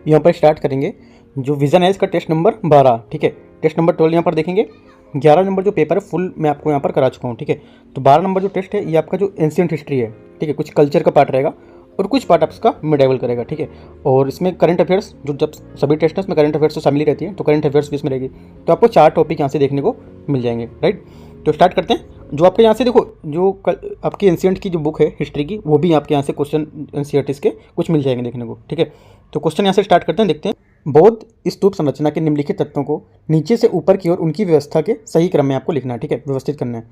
यहाँ पर स्टार्ट करेंगे। जो विजन है इसका टेस्ट नंबर 12, ठीक है। टेस्ट नंबर 12 यहाँ पर देखेंगे। 11 नंबर जो पेपर है फुल मैं आपको यहाँ पर करा चुका हूँ, ठीक है। तो 12 नंबर जो टेस्ट है ये आपका जो एंशिएंट हिस्ट्री है, ठीक है। कुछ कल्चर का पार्ट रहेगा और कुछ पार्ट आपका मिडेवल करेगा, ठीक है। और इसमें करंट अफेयर्स, जो जब सभी टेस्ट है उसमें करंट अफेयर्स तो शामिल ही रहती है, तो करंट अफेयर्स भी इसमें रहेगी। तो आपको 4 टॉपिक यहाँ से देखने को मिल जाएंगे, राइट। तो स्टार्ट करते हैं। जो आपके यहाँ से देखो, जो आपकी एंशिएंट की जो बुक है हिस्ट्री की, वो भी आपके यहाँ से क्वेश्चन एनसीईआरटी के कुछ मिल जाएंगे देखने को, ठीक है। तो क्वेश्चन यहाँ से स्टार्ट करते हैं, देखते हैं। बौद्ध स्तूप संरचना के निम्नलिखित तत्वों को नीचे से ऊपर की ओर उनकी व्यवस्था के सही क्रम में आपको लिखना है, ठीक है, व्यवस्थित करना है।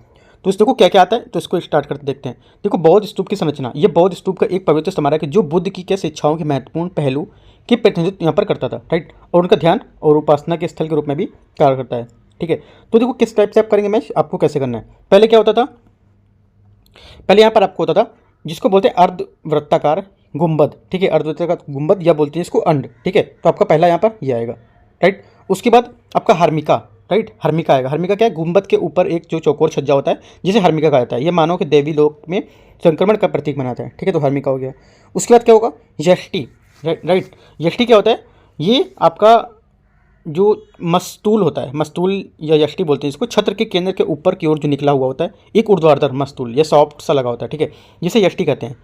तो इसको क्या क्या आता है, तो इसको स्टार्ट करते देखते हैं। देखो, बौद्ध स्तूप की संरचना, ये बौद्ध स्तूप का एक पवित्र स्मारक है जो बुद्ध की क्या शिक्षाओं के महत्वपूर्ण पहलू की प्रतिनिधित्व यहाँ पर करता था, राइट। और उनका ध्यान और उपासना के स्थल के रूप में भी कार्य करता है, ठीक है। तो देखो किस टाइप से आप करेंगे, मैच आपको कैसे करना है। पहले क्या होता था, पहले यहाँ पर आपको होता था जिसको बोलते हैं अर्धवृत्ताकार गुंबद, ठीक है। अर्धवृत्ताकार गुंबद या बोलते हैं इसको अंड, ठीक है। तो आपका पहला यहाँ पर यह आएगा, राइट। उसके बाद आपका हर्मिका, राइट, हर्मिका आएगा। हर्मिका क्या है, गुंबद के ऊपर एक जो चौकोर छज्जा होता है जिसे हर्मिका कहा जाता है। ये मानव के देवी लोक में संक्रमण का प्रतीक बनाता है, ठीक है। तो हर्मिका हो गया। उसके बाद क्या होगा, यष्टि, राइट। यष्टि क्या होता है, ये आपका जो मस्तूल होता है, मस्तूल या यष्टि बोलते हैं इसको, छत्र के केंद्र के ऊपर की ओर जो निकला हुआ होता है एक ऊर्ध्वाधर मस्तूल, ये सॉफ्ट सा लगा होता है, ठीक है। जिसे यष्टि कहते हैं।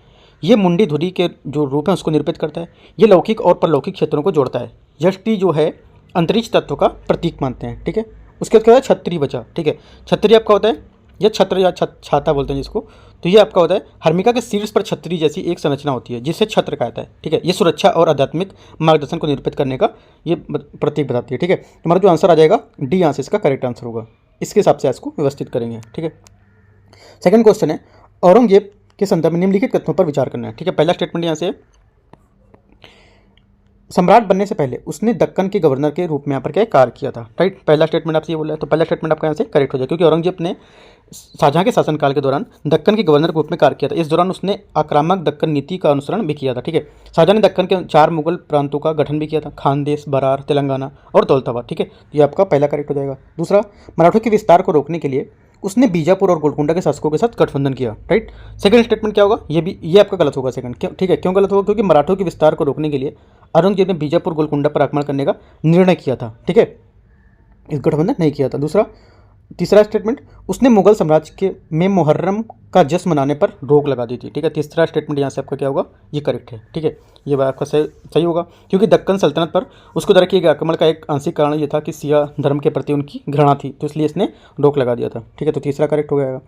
ये मुंडी धुरी के जो रूप है उसको निरूपित करता है। ये लौकिक और परलौकिक क्षेत्रों को जोड़ता है। यष्टि जो है अंतरिक्ष तत्व का प्रतीक मानते हैं, ठीक है। उसके बाद क्या होता है, छत्री बचा, ठीक है। छत्री आपका होता है, यह छत्र या छाता बोलते हैं जिसको। तो ये आपका होता है, हर्मिका के शीर्ष पर छतरी जैसी एक संरचना होती है जिसे छत्र कहता है, ठीक है। ये सुरक्षा और आध्यात्मिक मार्गदर्शन को निरूपित करने का ये प्रतीक बताती है, ठीक है। तुम्हारा जो आंसर आ जाएगा डी, यहाँ से इसका करेक्ट आंसर होगा। इसके हिसाब से इसको व्यवस्थित करेंगे, ठीक है। सेकंड क्वेश्चन है, औरंगजेब के संदर्भ में निम्नलिखित तथ्यों पर विचार करना है, ठीक है। पहला स्टेटमेंट यहाँ से, सम्राट बनने से पहले उसने दक्कन के गवर्नर के रूप में यहाँ पर क्या कार्य किया था, राइट। पहला स्टेटमेंट आपसे ये बोला है, तो पहला स्टेटमेंट आपका यहाँ से करेक्ट हो जाए, क्योंकि औरंगजेब ने शाहजहां के शासनकाल के दौरान दक्कन के गवर्नर के रूप में कार्य किया था। इस दौरान उसने आक्रामक दक्कन नीति का अनुसरण भी किया था, ठीक है। शाहजहां ने दक्कन के 4 मुगल प्रांतों का गठन भी किया था, खानदेश, बरार, तेलंगाना और दौलताबाद, ठीक है। ये आपका पहला करेक्ट हो जाएगा। दूसरा, मराठों के विस्तार को रोकने के लिए उसने बीजापुर और गोलकुंडा के शासकों के साथ गठबंधन किया, राइट। सेकंड स्टेटमेंट क्या होगा, ये आपका गलत होगा सेकंड, क्यों, ठीक है। क्यों गलत होगा, क्योंकि मराठों के विस्तार को रोकने के लिए औरंगजेब ने बीजापुर गोलकुंडा पर आक्रमण करने का निर्णय किया था, ठीक है। इस गठबंधन नहीं किया था। दूसरा, तीसरा स्टेटमेंट, उसने मुगल साम्राज्य के में मुहर्रम का जश्न मनाने पर रोक लगा दी थी, ठीक है। तीसरा स्टेटमेंट यहाँ से आपका क्या होगा, ये करेक्ट है, ठीक है। ये बात आपका सही होगा, क्योंकि दक्कन सल्तनत पर उसको द्वारा किए गए आक्रमण का एक आंशिक कारण ये था कि सिया धर्म के प्रति उनकी घृणा थी, तो इसलिए इसने रोक लगा दिया था, ठीक है। तो तीसरा करेक्ट हो जाएगा।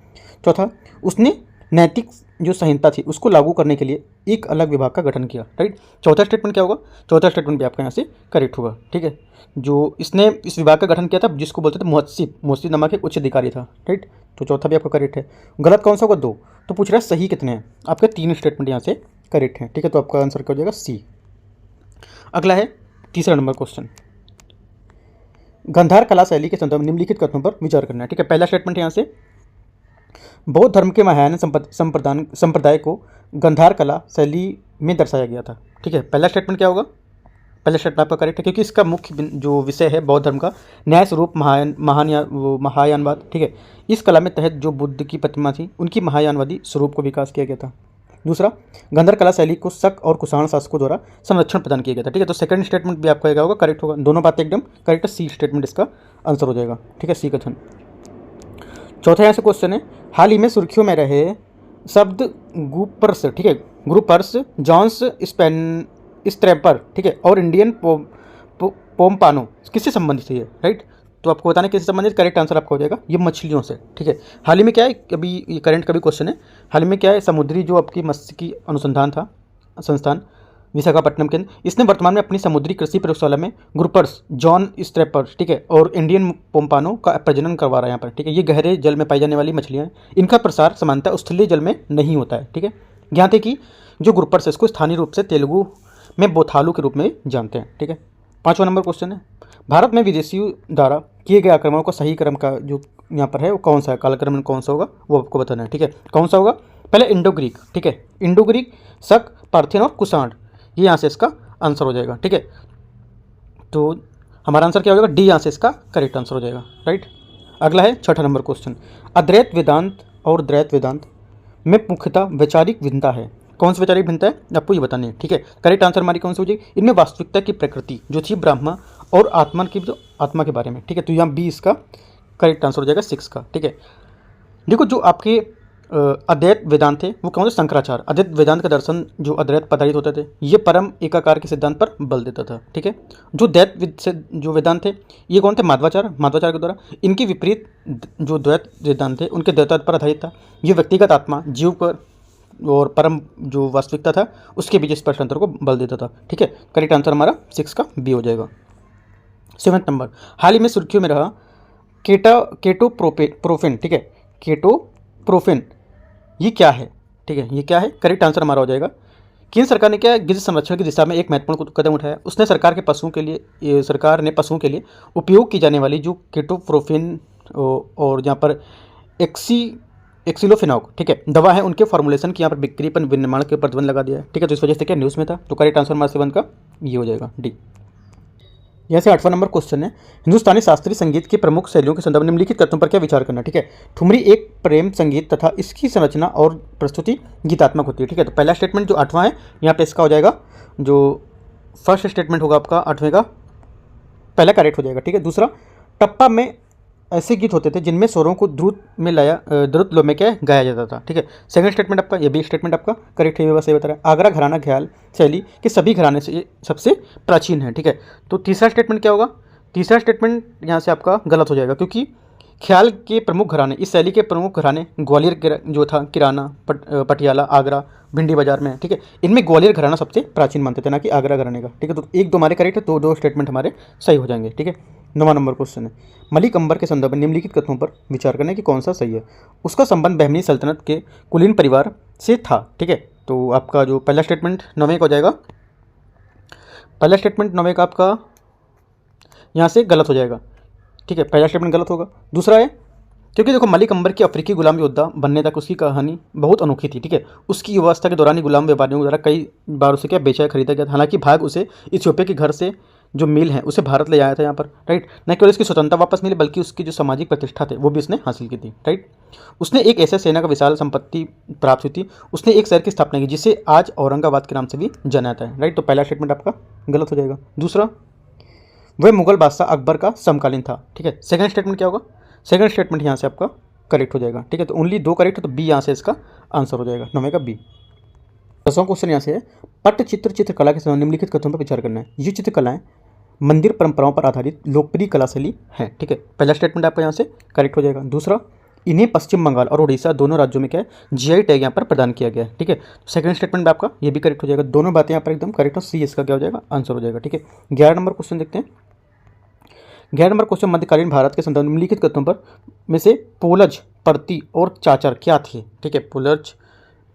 चौथा, उसने नैतिक जो संहिता थी उसको लागू करने के लिए एक अलग विभाग का गठन किया, राइट। चौथा स्टेटमेंट क्या होगा, चौथा स्टेटमेंट भी आपका यहाँ से करेक्ट होगा, ठीक है। जो इसने इस विभाग का गठन किया था जिसको बोलते थे मुहस्सिब नामक एक उच्च अधिकारी था, राइट। तो चौथा भी आपका करेक्ट है। गलत कौन सा होगा, 2। तो पूछ रहा है सही कितने हैं, आपके 3 स्टेटमेंट यहाँ से करेक्ट हैं, ठीक है। तो आपका आंसर क्या हो जाएगा, सी। अगला है तीसरा नंबर क्वेश्चन, गंधार कला शैली के संदर्भ में निम्नलिखित कथनों पर विचार करना है, ठीक है। पहला स्टेटमेंट यहाँ से, बौद्ध धर्म के महायान संप्रदाय को गंधार कला शैली में दर्शाया गया था, ठीक है। पहला स्टेटमेंट क्या होगा, पहला स्टेटमेंट आपका करेक्ट है, क्योंकि इसका मुख्य जो विषय है बौद्ध धर्म का न्याय स्वरूप महायानवाद, ठीक है। इस कला में तहत जो बुद्ध की प्रतिमा थी उनकी महायानवादी स्वरूप को विकास किया गया था। दूसरा, गंधार कला शैली को शक और कुषाण शासकों द्वारा संरक्षण प्रदान किया गया था, ठीक है। तो सेकंड स्टेटमेंट भी आपका क्या होगा, करेक्ट होगा। दोनों बातें एकदम करेक्ट है, सी स्टेटमेंट इसका आंसर हो जाएगा, ठीक है, सी कथन। चौथा यहाँ से क्वेश्चन है, हाल ही में सुर्खियों में रहे शब्द ग्रुपर्स, ठीक है, ग्रुपर्स, जॉन्स स्ट्रैपर, ठीक है, और इंडियन पोम्पानो किससे संबंधित है, राइट। तो आपको बताना किससे संबंधित, करेक्ट आंसर आपका हो जाएगा ये मछलियों से, ठीक है। हाल ही में क्या है, अभी ये करंट का भी क्वेश्चन है, हाल ही में क्या है, समुद्री जो आपकी मत्स्यिकी अनुसंधान था संस्थान विशाखापट्टनम के, इसने वर्तमान में अपनी समुद्री कृषि प्रयोगशाला में ग्रुपर्स, जॉन स्ट्रैपर्स, ठीक है, और इंडियन पोम्पानो का प्रजनन करवा रहा है यहाँ पर, ठीक है। ये गहरे जल में पाई जाने वाली मछलियाँ हैं, इनका प्रसार सामान्यतः स्थलीय जल में नहीं होता है, ठीक है। यहाँ तक कि जो ग्रुपर्स है इसको स्थानीय रूप से तेलुगु में बोथालू के रूप में जानते हैं, ठीक है। 5वां नंबर क्वेश्चन है, भारत में विदेशियों द्वारा किए गए आक्रमणों का सही क्रम का जो यहाँ पर है वो कौन सा है, कालक्रम कौन सा होगा वो आपको बताना है, ठीक है। कौन सा होगा, पहले इंडो ग्रीक, ठीक है, इंडो ग्रीक, शक, पार्थियन और कुषाण, ये यहाँ से इसका आंसर हो जाएगा, ठीक है। तो हमारा आंसर क्या हो जाएगा, डी यहाँ से इसका करेक्ट आंसर हो जाएगा, राइट। अगला है 6ठा नंबर क्वेश्चन, अद्वैत वेदांत और द्वैत वेदांत में मुख्यतः वैचारिक भिन्नता है, कौन सी वैचारिक भिन्नता है आपको ये बतानी है, ठीक है। करेक्ट आंसर हमारी कौन सी हो जाएगी, इनमें वास्तविकता की प्रकृति जो थी ब्रह्मा और आत्मा की, जो आत्मा के बारे में, ठीक है। तो यहाँ बी इसका करेक्ट आंसर हो जाएगा 6 का, ठीक है। देखो जो आपके अद्वैत वेदांत थे वो कौन थे, शंकराचार्य। अद्वैत वेदांत का दर्शन जो अद्वैत पदार्थ होते थे ये परम एकाकार के सिद्धांत पर बल देता था, ठीक है। जो द्वैत से जो वेदांत थे ये कौन थे, माध्वाचार्य के द्वारा। इनके विपरीत जो द्वैत वेदांत थे उनके द्वैत पर आधारित था। ये व्यक्तिगत आत्मा जीव पर और परम जो वास्तविकता था उसके बीच स्पष्ट अंतर को बल देता था, ठीक है। करेक्ट आंसर हमारा 6 का बी हो जाएगा। 7 नंबर, हाल ही में सुर्खियों में रहा केटोप्रोफेन, ठीक है। केटोप्रोफेन ये क्या है, ठीक है, ये क्या है, करेक्ट आंसर हमारा हो जाएगा। केंद्र सरकार ने क्या गिर संरक्षण की दिशा में एक महत्वपूर्ण कदम उठाया। उसने सरकार ने पशुओं के लिए उपयोग की जाने वाली जो केटोप्रोफेन और यहाँ पर एक्सिलोफेनॉक, ठीक है, दवा है, उनके फॉर्मुलेशन की यहाँ पर बिक्री पर विनिर्माण के प्रतिबंध लगा दिया है, ठीक है। तो इस वजह से क्या न्यूज़ में था, तो करेक्ट आंसर हमारा 7 का ये हो जाएगा डी। यहाँ से 8वां नंबर क्वेश्चन है, हिंदुस्तानी शास्त्रीय संगीत की प्रमुख शैलियों के संदर्भ में निम्नलिखित तत्वों पर क्या विचार करना, ठीक है। ठुमरी एक प्रेम संगीत तथा इसकी संरचना और प्रस्तुति गीतात्मक होती है, ठीक है। तो पहला स्टेटमेंट जो 8वां है यहाँ पे इसका हो जाएगा, जो फर्स्ट स्टेटमेंट होगा आपका 8वें का पहला करेक्ट हो जाएगा, ठीक है। दूसरा, टप्पा में ऐसे गीत होते थे जिनमें स्वरों को द्रुत लो में क्या गाया जाता था, ठीक है। सेकंड स्टेटमेंट आपका, ये भी स्टेटमेंट आपका करेक्ट है, बस ये बता रहा है। आगरा घराना ख्याल शैली के सभी घराने से ये सबसे प्राचीन है, ठीक है। तो तीसरा स्टेटमेंट क्या होगा, तीसरा स्टेटमेंट यहाँ से आपका गलत हो जाएगा, क्योंकि ख्याल के प्रमुख घराने, इस शैली के प्रमुख घराने ग्वालियर जो था, किराना, पटियाला, आगरा, भिंडी बाजार में, ठीक है। इनमें ग्वालियर घराना सबसे प्राचीन मानते थे, ना कि आगरा घराने का, ठीक है। तो 1 2 हमारे करेक्ट है, तो 2 स्टेटमेंट हमारे सही हो जाएंगे, ठीक है। 9वां नंबर क्वेश्चन है, मलिक अंबर के संदर्भ में निम्नलिखित कथनों पर विचार करना कि कौन सा सही है। उसका संबंध बहमनी सल्तनत के कुलीन परिवार से था, ठीक है। तो आपका जो पहला स्टेटमेंट 9वें का हो जाएगा, पहला स्टेटमेंट 9वें का आपका यहाँ से गलत हो जाएगा, ठीक है। पहला स्टेटमेंट गलत होगा। दूसरा है, क्योंकि देखो मलिक अंबर की अफ्रीकी गुलाम योद्धा बनने तक उसकी कहानी बहुत अनोखी थी, ठीक है। उसकी युवावस्था के दौरान ही गुलाम व्यापारियों द्वारा कई बार उसे क्या बेचा खरीदा गया था। हालांकि भाग उसे इथियोपिया के घर से जो मिल है उसे भारत ले आया था यहाँ पर, राइट। न केवल इसकी स्वतंत्रता वापस मिली बल्कि उसकी जो सामाजिक प्रतिष्ठा थे वो भी उसने हासिल की थी, राइट। उसने एक ऐसे सेना का विशाल संपत्ति प्राप्त हुई थी, उसने एक शहर की स्थापना की जिसे आज औरंगाबाद के नाम से भी जाना जाता है, राइट। तो पहला स्टेटमेंट आपका गलत हो जाएगा। दूसरा, वह मुगल बादशाह अकबर का समकालीन था, ठीक है। सेकंड स्टेटमेंट क्या होगा, सेकंड स्टेटमेंट यहाँ से आपका करेक्ट हो जाएगा, ठीक है। तो ओनली 2 करेक्ट है, तो बी यहाँ से इसका आंसर हो जाएगा, 9वें का बी। 10वां क्वेश्चन यहाँ से है, पट्टचित्र चित्रकला के संबंध निम्नलिखित कथनों पर विचार करना है। ये चित्रकलाएं मंदिर परंपराओं पर आधारित लोकप्रिय कला शैली है, ठीक है। पहला स्टेटमेंट आपका यहाँ से करेक्ट हो जाएगा। दूसरा, इन्हें पश्चिम बंगाल और उड़ीसा दोनों राज्यों में क्या है जीआई टैग यहाँ पर प्रदान किया गया है, ठीक है। सेकंड स्टेटमेंट आपका ये भी करेक्ट हो जाएगा, दोनों बातें यहाँ पर एकदम करेक्ट है। सी इसका क्या हो जाएगा, आंसर हो जाएगा, ठीक है। 11 नंबर क्वेश्चन देखते हैं। 11 नंबर क्वेश्चन, मध्यकालीन भारत के संदर्भ निम्नलिखित कथनों पर में से पोलज, पर्ती और चाचर क्या थे, ठीक है। पोलज,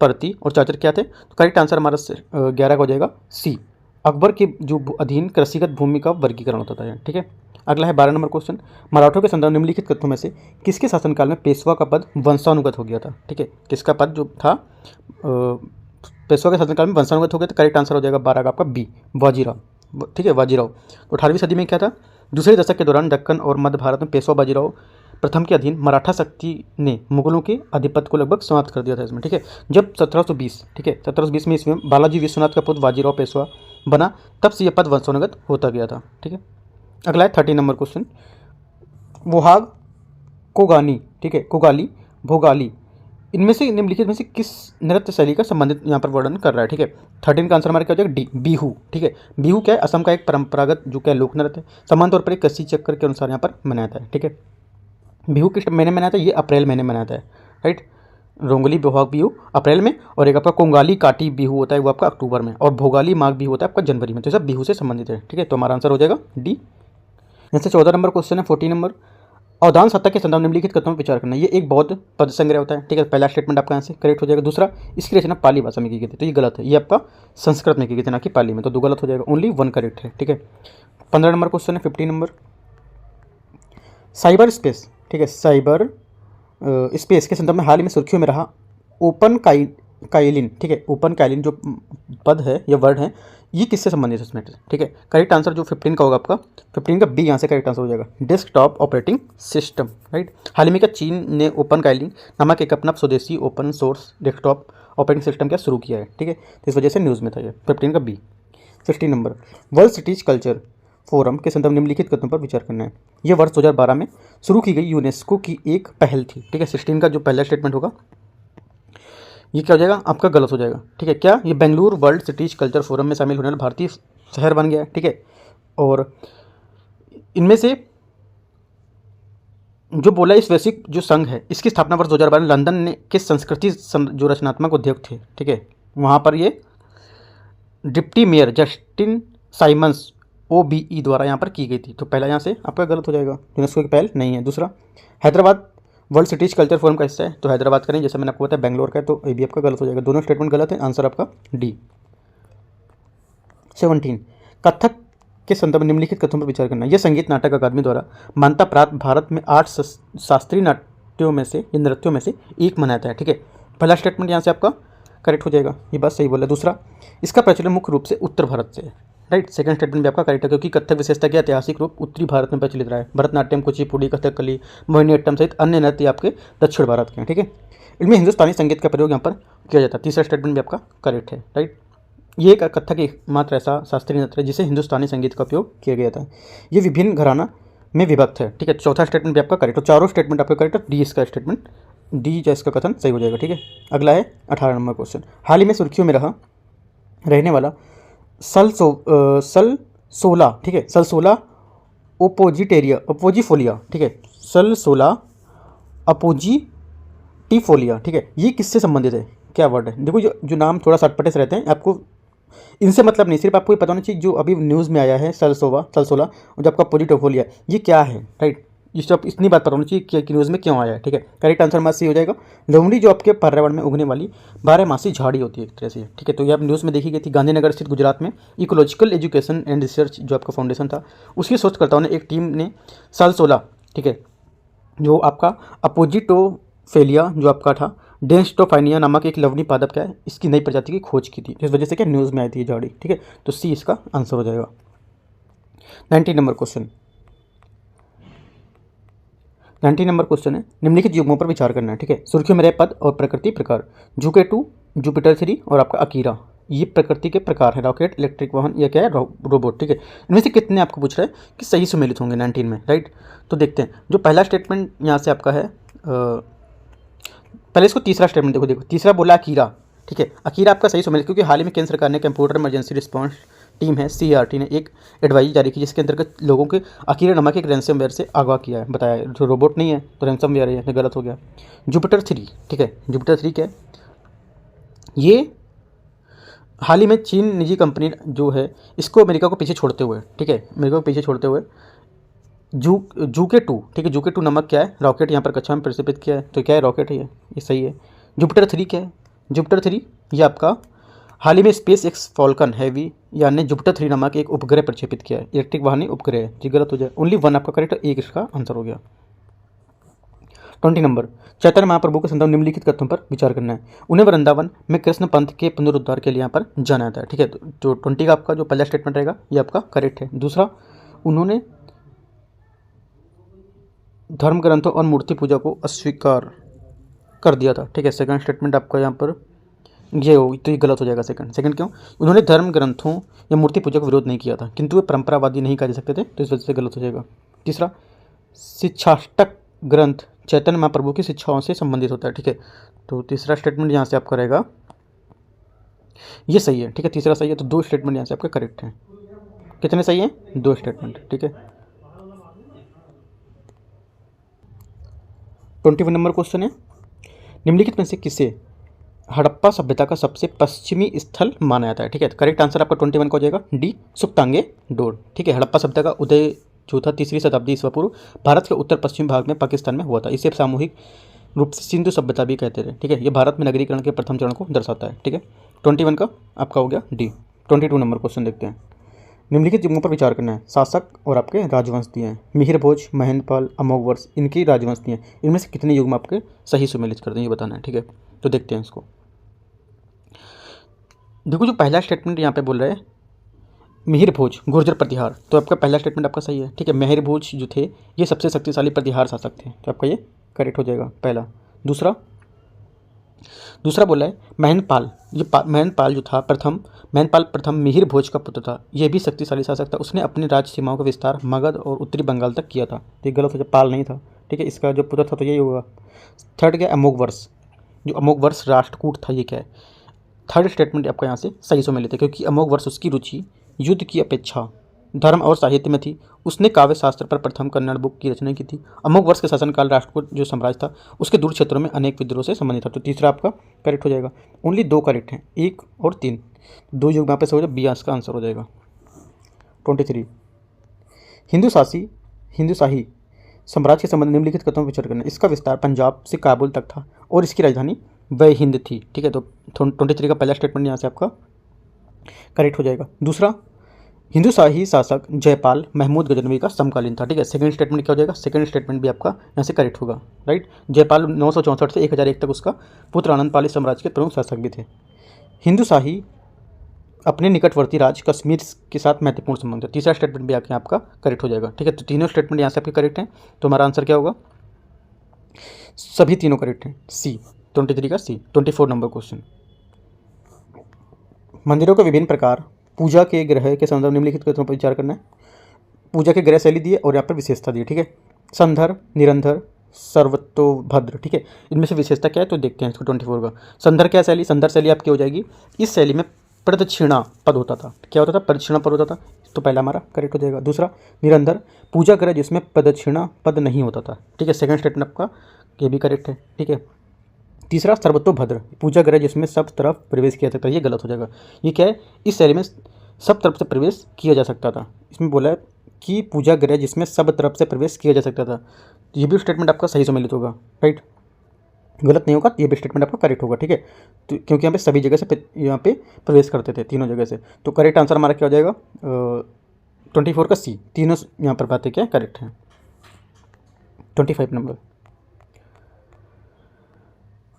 पर्ती और चाचर क्या थे, तो करेक्ट आंसर हमारा 11 का हो जाएगा सी, अकबर के जो अधीन कृषिगत भूमि का वर्गीकरण होता था, ठीक है। अगला है 12 नंबर क्वेश्चन, मराठों के संदर्भ निम्नलिखित कथनों में से किसके शासनकाल में पेशवा का पद वंशानुगत हो गया था, ठीक है। किसका पद जो था पेशवा के शासनकाल में वंशानुगत हो गया, तो करेक्ट आंसर हो जाएगा 12 का आपका बी, बाजीराव, ठीक है, बाजीराव। तो 18वीं सदी में क्या था, दूसरे दशक के दौरान दक्कन और मध्य भारत में पेशवा बाजीराव प्रथम के अधीन मराठा शक्ति ने मुगलों के आधिपत्य को लगभग समाप्त कर दिया था इसमें, ठीक है। जब 1720, ठीक है, 1720 में इसमें बालाजी विश्वनाथ का पुत्र बाजीराव पेशवा बना, तब से यह पद वंशानुगत होता गया था, ठीक है। अगला है 13 नंबर क्वेश्चन, वोहाग, कोगानी, ठीक है, कोगाली, भोगाली, इनमें से निम्नलिखित में से किस नृत्य शैली का संबंधित यहाँ पर वर्णन कर रहा है, ठीक है। 13 का आंसर हमारा क्या हो जाएगा, डी, बिहू, ठीक है। बिहू क्या है, असम का एक परंपरागत जो क्या लोक नृत्य है, समान तौर पर एक कस्सी चक्कर के अनुसार यहाँ पर मनाया जाता है, ठीक है। बिहू किस महीने मनाया था, ये अप्रैल महीने मनाया था, राइट। रोंगली बोहाग बिहू अप्रैल में, और एक आपका कोंगाली काटी बिहू होता है वो आपका अक्टूबर में, और भोगाली माघ बिहू होता है आपका जनवरी में। तो सब बिहू से संबंधित है, ठीक है। तो हमारा आंसर हो जाएगा डी। जैसे 14 नंबर क्वेश्चन है, 14 नंबर, अवधान सत्ता के संदर्भ निम्नलिखित कथनों पर विचार करना। ये एक बौद्ध पद संग्रह होता है, ठीक है। पहला स्टेटमेंट आपका यहाँ से करेक्ट हो जाएगा। दूसरा, इसकी रचना पाली भाषा में की गई थी, तो ये गलत है, ये आपका संस्कृत में की गई थी, ना कि पाली में, तो 2 गलत हो जाएगा, ओनली 1 करेक्ट है, ठीक है। 15 नंबर क्वेश्चन है, 15 नंबर, साइबर स्पेस, ठीक है, साइबर स्पेस के संदर्भ में हाल ही में सुर्खियों में रहा ओपन काइलिन, ठीक है। ओपन काइलिन जो पद है या वर्ड है, ये किससे संबंधित है इसमें, ठीक है। करेक्ट आंसर जो 15 का होगा आपका, 15 का बी यहाँ से करेक्ट आंसर हो जाएगा, डेस्कटॉप ऑपरेटिंग सिस्टम, राइट। हाल ही में क्या चीन ने ओपन काइलिन नामक एक अपना स्वदेशी open source desktop operating system क्या शुरू किया है, ठीक है। तो इस वजह से न्यूज़ में था ये। 15 का B. 16 number, world cities culture forum के संदर्भ निम्नलिखित कथनों पर विचार करना है। ये वर्ष 2012 में शुरू की गई यूनेस्को की एक पहल थी, ठीक है। 16 का जो पहला स्टेटमेंट होगा ये क्या हो जाएगा आपका, गलत हो जाएगा, ठीक है। क्या ये Bengaluru world cities culture forum में शामिल होने वाला भारतीय शहर बन गया है, ठीक है। और इनमें से जो बोला इस वैश्विक जो संघ है इसकी स्थापना वर्ष 2012 में लंदन ने के संस्कृति जो रचनात्मक उद्योग थे, ठीक है, वहाँ पर ये deputy mayor Justin Simons OBE द्वारा यहाँ पर की गई थी। तो पहला यहाँ से आपका गलत हो जाएगा, यूनेस्को की पहल नहीं है। दूसरा, Hyderabad world cities culture forum का हिस्सा है, तो हैदराबाद का नहीं, जैसे मैंने आपको बताया बेंगलोर का है, तो ये भी आपका गलत हो जाएगा। दोनों स्टेटमेंट गलत है, आंसर आपका डी। 17, कथक के संदर्भ में निम्नलिखित कथनों पर विचार करना। यह संगीत नाटक अकादमी द्वारा मान्यता प्राप्त भारत में 8 शास्त्रीय नाट्यों में से या नृत्यों में से एक माना जाता है, ठीक है। पहला स्टेटमेंट यहाँ से आपका करेक्ट हो जाएगा, ये बात सही बोला। दूसरा, इसका प्रचलन मुख्य रूप से उत्तर भारत से है, राइट। सेकंड स्टेटमेंट भी आपका करेक्ट है, क्योंकि कथक विशेषता के ऐतिहासिक रूप उत्तरी भारत में प्रचलित रहा है। भरतनाट्यम, कुचिपुड़ी, कथकली, मोहिनीअट्टम सहित अन्य नृत्य आपके दक्षिण भारत के हैं, ठीक है। इनमें हिंदुस्तानी संगीत का प्रयोग यहाँ पर किया जाता है। तीसरा स्टेटमेंट भी आपका करेक्ट है, राइट। ये एक कथक एकमात्र ऐसा शास्त्रीय नृत्य है जिसे हिंदुस्तानी संगीत का उपयोग किया गया था। ये विभिन्न घराना में विभक्त है, ठीक है। चौथा स्टेटमेंट भी आपका करेक्ट है, चारों स्टेटमेंट आपका करेक्ट है। डी इसका स्टेटमेंट, डी जो इसका कथन सही हो जाएगा, ठीक है। अगला है 18 नंबर क्वेश्चन। हाल ही में सुर्खियों में रहने वाला सलसोला, ठीक है, सलसोला ओपोजिफोलिया, ठीक है, सलसोला अपोजिटिफोलिया, ठीक है, ये किससे संबंधित है, क्या वर्ड है। देखो जो नाम थोड़ा सटपटे से रहते हैं, आपको इनसे मतलब नहीं, सिर्फ आपको ये पता होना चाहिए जो अभी न्यूज़ में आया है सलसोला और जो आपका पोजिटोफोलिया ये क्या है, राइट। इससे आप इतनी बात पता होनी चाहिए कि न्यूज़ में क्यों आया है, ठीक है। करेक्ट आंसर मास सी हो जाएगा। लोमड़ी जो आपके पर्यावरण में उगने वाली 12 मासी झाड़ी होती है एक तरह से, ठीक है। तो ये आप न्यूज़ में देखी गई थी, गांधीनगर स्थित गुजरात में इकोलॉजिकल एजुकेशन एंड रिसर्च जो आपका फाउंडेशन था उसके शोधकर्ताओं ने एक टीम ने सलसोला, ठीक है, जो आपका अपोजिटोफेलिया जो आपका था डेंस्टोफाइनिया नामक एक लवणी पादप क्या है इसकी नई प्रजाति की खोज की थी, इस वजह से क्या न्यूज़ में आई थी ये झाड़ी, ठीक है। तो सी इसका आंसर हो जाएगा। 19 नंबर क्वेश्चन, 19 नंबर क्वेश्चन है, निम्नलिखित युग्मों पर विचार करना है, ठीक है। सुर्खियों में रहे पद और प्रकृति प्रकार, जुके 2, जुपिटर 3 और आपका अकीरा, ये प्रकृति के प्रकार है। रॉकेट, इलेक्ट्रिक वाहन, या क्या है रोबोट, ठीक है। इनमें से कितने आपको पूछ रहे हैं कि सही सुमेलित होंगे 19 में, राइट। तो देखते हैं, जो पहला स्टेटमेंट यहाँ से आपका है, पहले इसको तीसरा स्टेटमेंट देखो, तीसरा बोला अकीरा, ठीक है। अकीरा आपका सही सुमेलित, क्योंकि हाल ही में केंद्र सरकार ने कंप्यूटर इमरजेंसी रिस्पांस टीम है CRT ने एक एडवाइजरी जारी की जिसके अंतर्गत लोगों के अकीरा नामक एक रैंसमवेयर से अगवा किया है, बताया जो रोबोट नहीं है तो रैंसमवेयर है, गलत हो गया। जुपिटर 3, ठीक है, जुपिटर 3 क्या है, ये हाल ही में चीन निजी कंपनी जो है इसको अमेरिका को पीछे छोड़ते हुए, ठीक है, अमेरिका को पीछे छोड़ते हुए जुके 2, ठीक है, जुके 2 नामक क्या है रॉकेट यहाँ पर कक्षा में प्रक्षेपित किया है। तो क्या है, रॉकेट है ये सही है। जुपिटर 3 क्या है, जुपिटर 3 ये आपका हाल ही में SpaceX फॉल्कन हैवी यानी जुपिटर 3 नामक एक उपग्रह प्रक्षेपित किया है, इलेक्ट्रिक वाहन उपग्रह है, जी गलत हो जाए। ओनली 1 आपका करेक्ट, एक इसका आंसर हो गया। 20 नंबर, चैतन्य महाप्रभु के संदर्भ निम्नलिखित कथनों पर विचार करना है। उन्हें वृंदावन में कृष्ण पंथ के पुनरुद्धार के लिए यहाँ पर जाना जाता है, ठीक है। तो 20 का आपका जो पहला स्टेटमेंट रहेगा ये आपका करेक्ट है। दूसरा, उन्होंने धर्म ग्रंथों और मूर्ति पूजा को अस्वीकार कर दिया था, ठीक है। सेकंड स्टेटमेंट आपका यहाँ पर ये हो, तो ये गलत हो जाएगा। सेकंड क्यों, उन्होंने धर्म ग्रंथों या मूर्ति पूजा का विरोध नहीं किया था किंतु वे परंपरावादी नहीं कह जा सकते थे, तो इस वजह से गलत हो जाएगा। तीसरा, शिक्षाष्टक ग्रंथ चैतन्य महाप्रभु की शिक्षाओं से संबंधित होता है, ठीक है। तो तीसरा स्टेटमेंट यहाँ से आपका रहेगा ये सही है, ठीक है, तीसरा सही है। तो 2 स्टेटमेंट यहाँ से आपका करेक्ट है। कितने सही हैं, 2 स्टेटमेंट, ठीक है। 21 नंबर क्वेश्चन है, निम्नलिखित में से किसे हड़प्पा सभ्यता का सबसे पश्चिमी स्थल माना जाता है, ठीक है। करेक्ट आंसर आपका 21 का हो जाएगा डी, सुप्तांगे डोर, ठीक है। हड़प्पा सभ्यता का उदय जो था 3री शताब्दी ईसा पूर्व भारत के उत्तर पश्चिम भाग में पाकिस्तान में हुआ था। इसे सामूहिक रूप से सिंधु सभ्यता भी कहते थे, ठीक है। ये भारत में नगरीकरण के प्रथम चरण को दर्शाता है, ठीक है। 21 का आपका हो गया डी। 22 नंबर क्वेश्चन देखते हैं, निम्नलिखित युगों पर विचार करना है। शासक और आपके राजवंश दिए हैं, मिहिर भोज, महेंद्रपाल, अमोघवर्ष, इनकी राजवंश दिए हैं। इनमें से कितने युग में आपके सही सुमेलित करते हैं ये बताना है, ठीक है। तो देखते हैं इसको। देखो जो पहला स्टेटमेंट यहाँ पे बोल रहे हैं मिहिर भोज गुर्जर प्रतिहार, तो आपका पहला स्टेटमेंट आपका सही है, ठीक है। मिहिर भोज जो थे ये सबसे शक्तिशाली प्रतिहार शासक थे, तो आपका ये करेक्ट हो जाएगा पहला। दूसरा, दूसरा बोला है महनपाल, महनपाल जो था प्रथम, महनपाल प्रथम मिहिर भोज का पुत्र था। यह भी शक्तिशाली शासक था। उसने अपनी राज्य सीमाओं का विस्तार मगध और उत्तरी बंगाल तक किया था। तो ये गलत हो जाए, पाल नहीं था। ठीक है, इसका जो पुत्र था तो यही होगा। थर्ड क्या, अमोघवर्ष। जो अमोघवर्ष राष्ट्रकूट था, ये क्या है। थर्ड स्टेटमेंट आपका यहाँ से सही समझ लेते हैं, क्योंकि अमोघवर्ष उसकी रुचि युद्ध की अपेक्षा धर्म और साहित्य में थी। उसने काव्य शास्त्र पर प्रथम कन्नड़ बुक की रचना की थी। अमोघवर्ष के शासनकाल राष्ट्रकूट जो साम्राज्य था उसके दूर क्षेत्रों में अनेक विद्रोह से संबंधित था। तो तीसरा आपका करेक्ट हो जाएगा। ओनली 2 करेक्ट हैं, 1 और 3। 2 युग यहाँ पे से हो जाए, बी का आंसर हो जाएगा। 23 हिंदू शाही साम्राज्य के संबंध निम्नलिखित कथनों पर विचार करना। इसका विस्तार पंजाब से काबुल तक था और इसकी राजधानी वह हिंद थी। ठीक है, तो 23 का पहला स्टेटमेंट यहाँ से आपका करेक्ट हो जाएगा। दूसरा, हिंदू शाही शासक जयपाल महमूद गजनवी का समकालीन था। ठीक है, सेकंड स्टेटमेंट क्या हो जाएगा, सेकंड स्टेटमेंट भी आपका यहाँ से करेक्ट होगा। राइट, जयपाल 964 से 1001 तक उसका पुत्र आनंदपाल इस साम्राज्य के प्रमुख शासक भी थे। हिंदू शाही अपने निकटवर्ती राज्य कश्मीर के साथ महत्वपूर्ण संबंध है। तीसरा स्टेटमेंट भी आके आपका करेक्ट हो जाएगा। ठीक है, तो तीनों स्टेटमेंट यहाँ से आपके करेक्ट हैं। तो हमारा आंसर क्या होगा, सभी तीनों करेक्ट हैं, सी। 23 का सी। 24 नंबर क्वेश्चन, मंदिरों के विभिन्न प्रकार, पूजा के ग्रह के संदर्भ निम्नलिखित कथनों पर विचार करना है। पूजा के ग्रह शैली दिए और यहाँ पर विशेषता दी। ठीक है, संधर, निरंधर, सर्वतोभद्र। ठीक है, इनमें से विशेषता क्या है तो देखते हैं इसको। 24 का संधर क्या शैली, संधर शैली आपकी हो जाएगी, इस शैली में प्रदक्षिणा पद होता था। क्या होता था, प्रदक्षिणा पद होता था। तो पहला हमारा करेक्ट हो जाएगा। दूसरा, निरंधर, पूजा ग्रह जिसमें प्रदक्षिणा पद नहीं होता था। ठीक है, सेकंड स्टेटमेंट आपका ये भी करेक्ट है। ठीक है, तीसरा, सर्वतोभद्र, पूजा ग्रह जिसमें सब तरफ प्रवेश किया जाता है। ये गलत हो जाएगा। ये क्या है, इस शैली में सब तरफ से प्रवेश किया जा सकता था। इसमें बोला है कि पूजा ग्रह जिसमें सब तरफ से प्रवेश किया जा सकता था। ये भी स्टेटमेंट आपका सही सम्मिलित होगा। राइट, गलत नहीं होगा, ये भी स्टेटमेंट आपका करेक्ट होगा। ठीक है, तो क्योंकि यहाँ पे सभी जगह से यहाँ पे प्रवेश करते थे, तीनों जगह से। तो करेक्ट आंसर हमारा क्या हो जाएगा, 24 का सी। तीनों यहाँ पर बातें क्या करेक्ट हैं। 25 नंबर,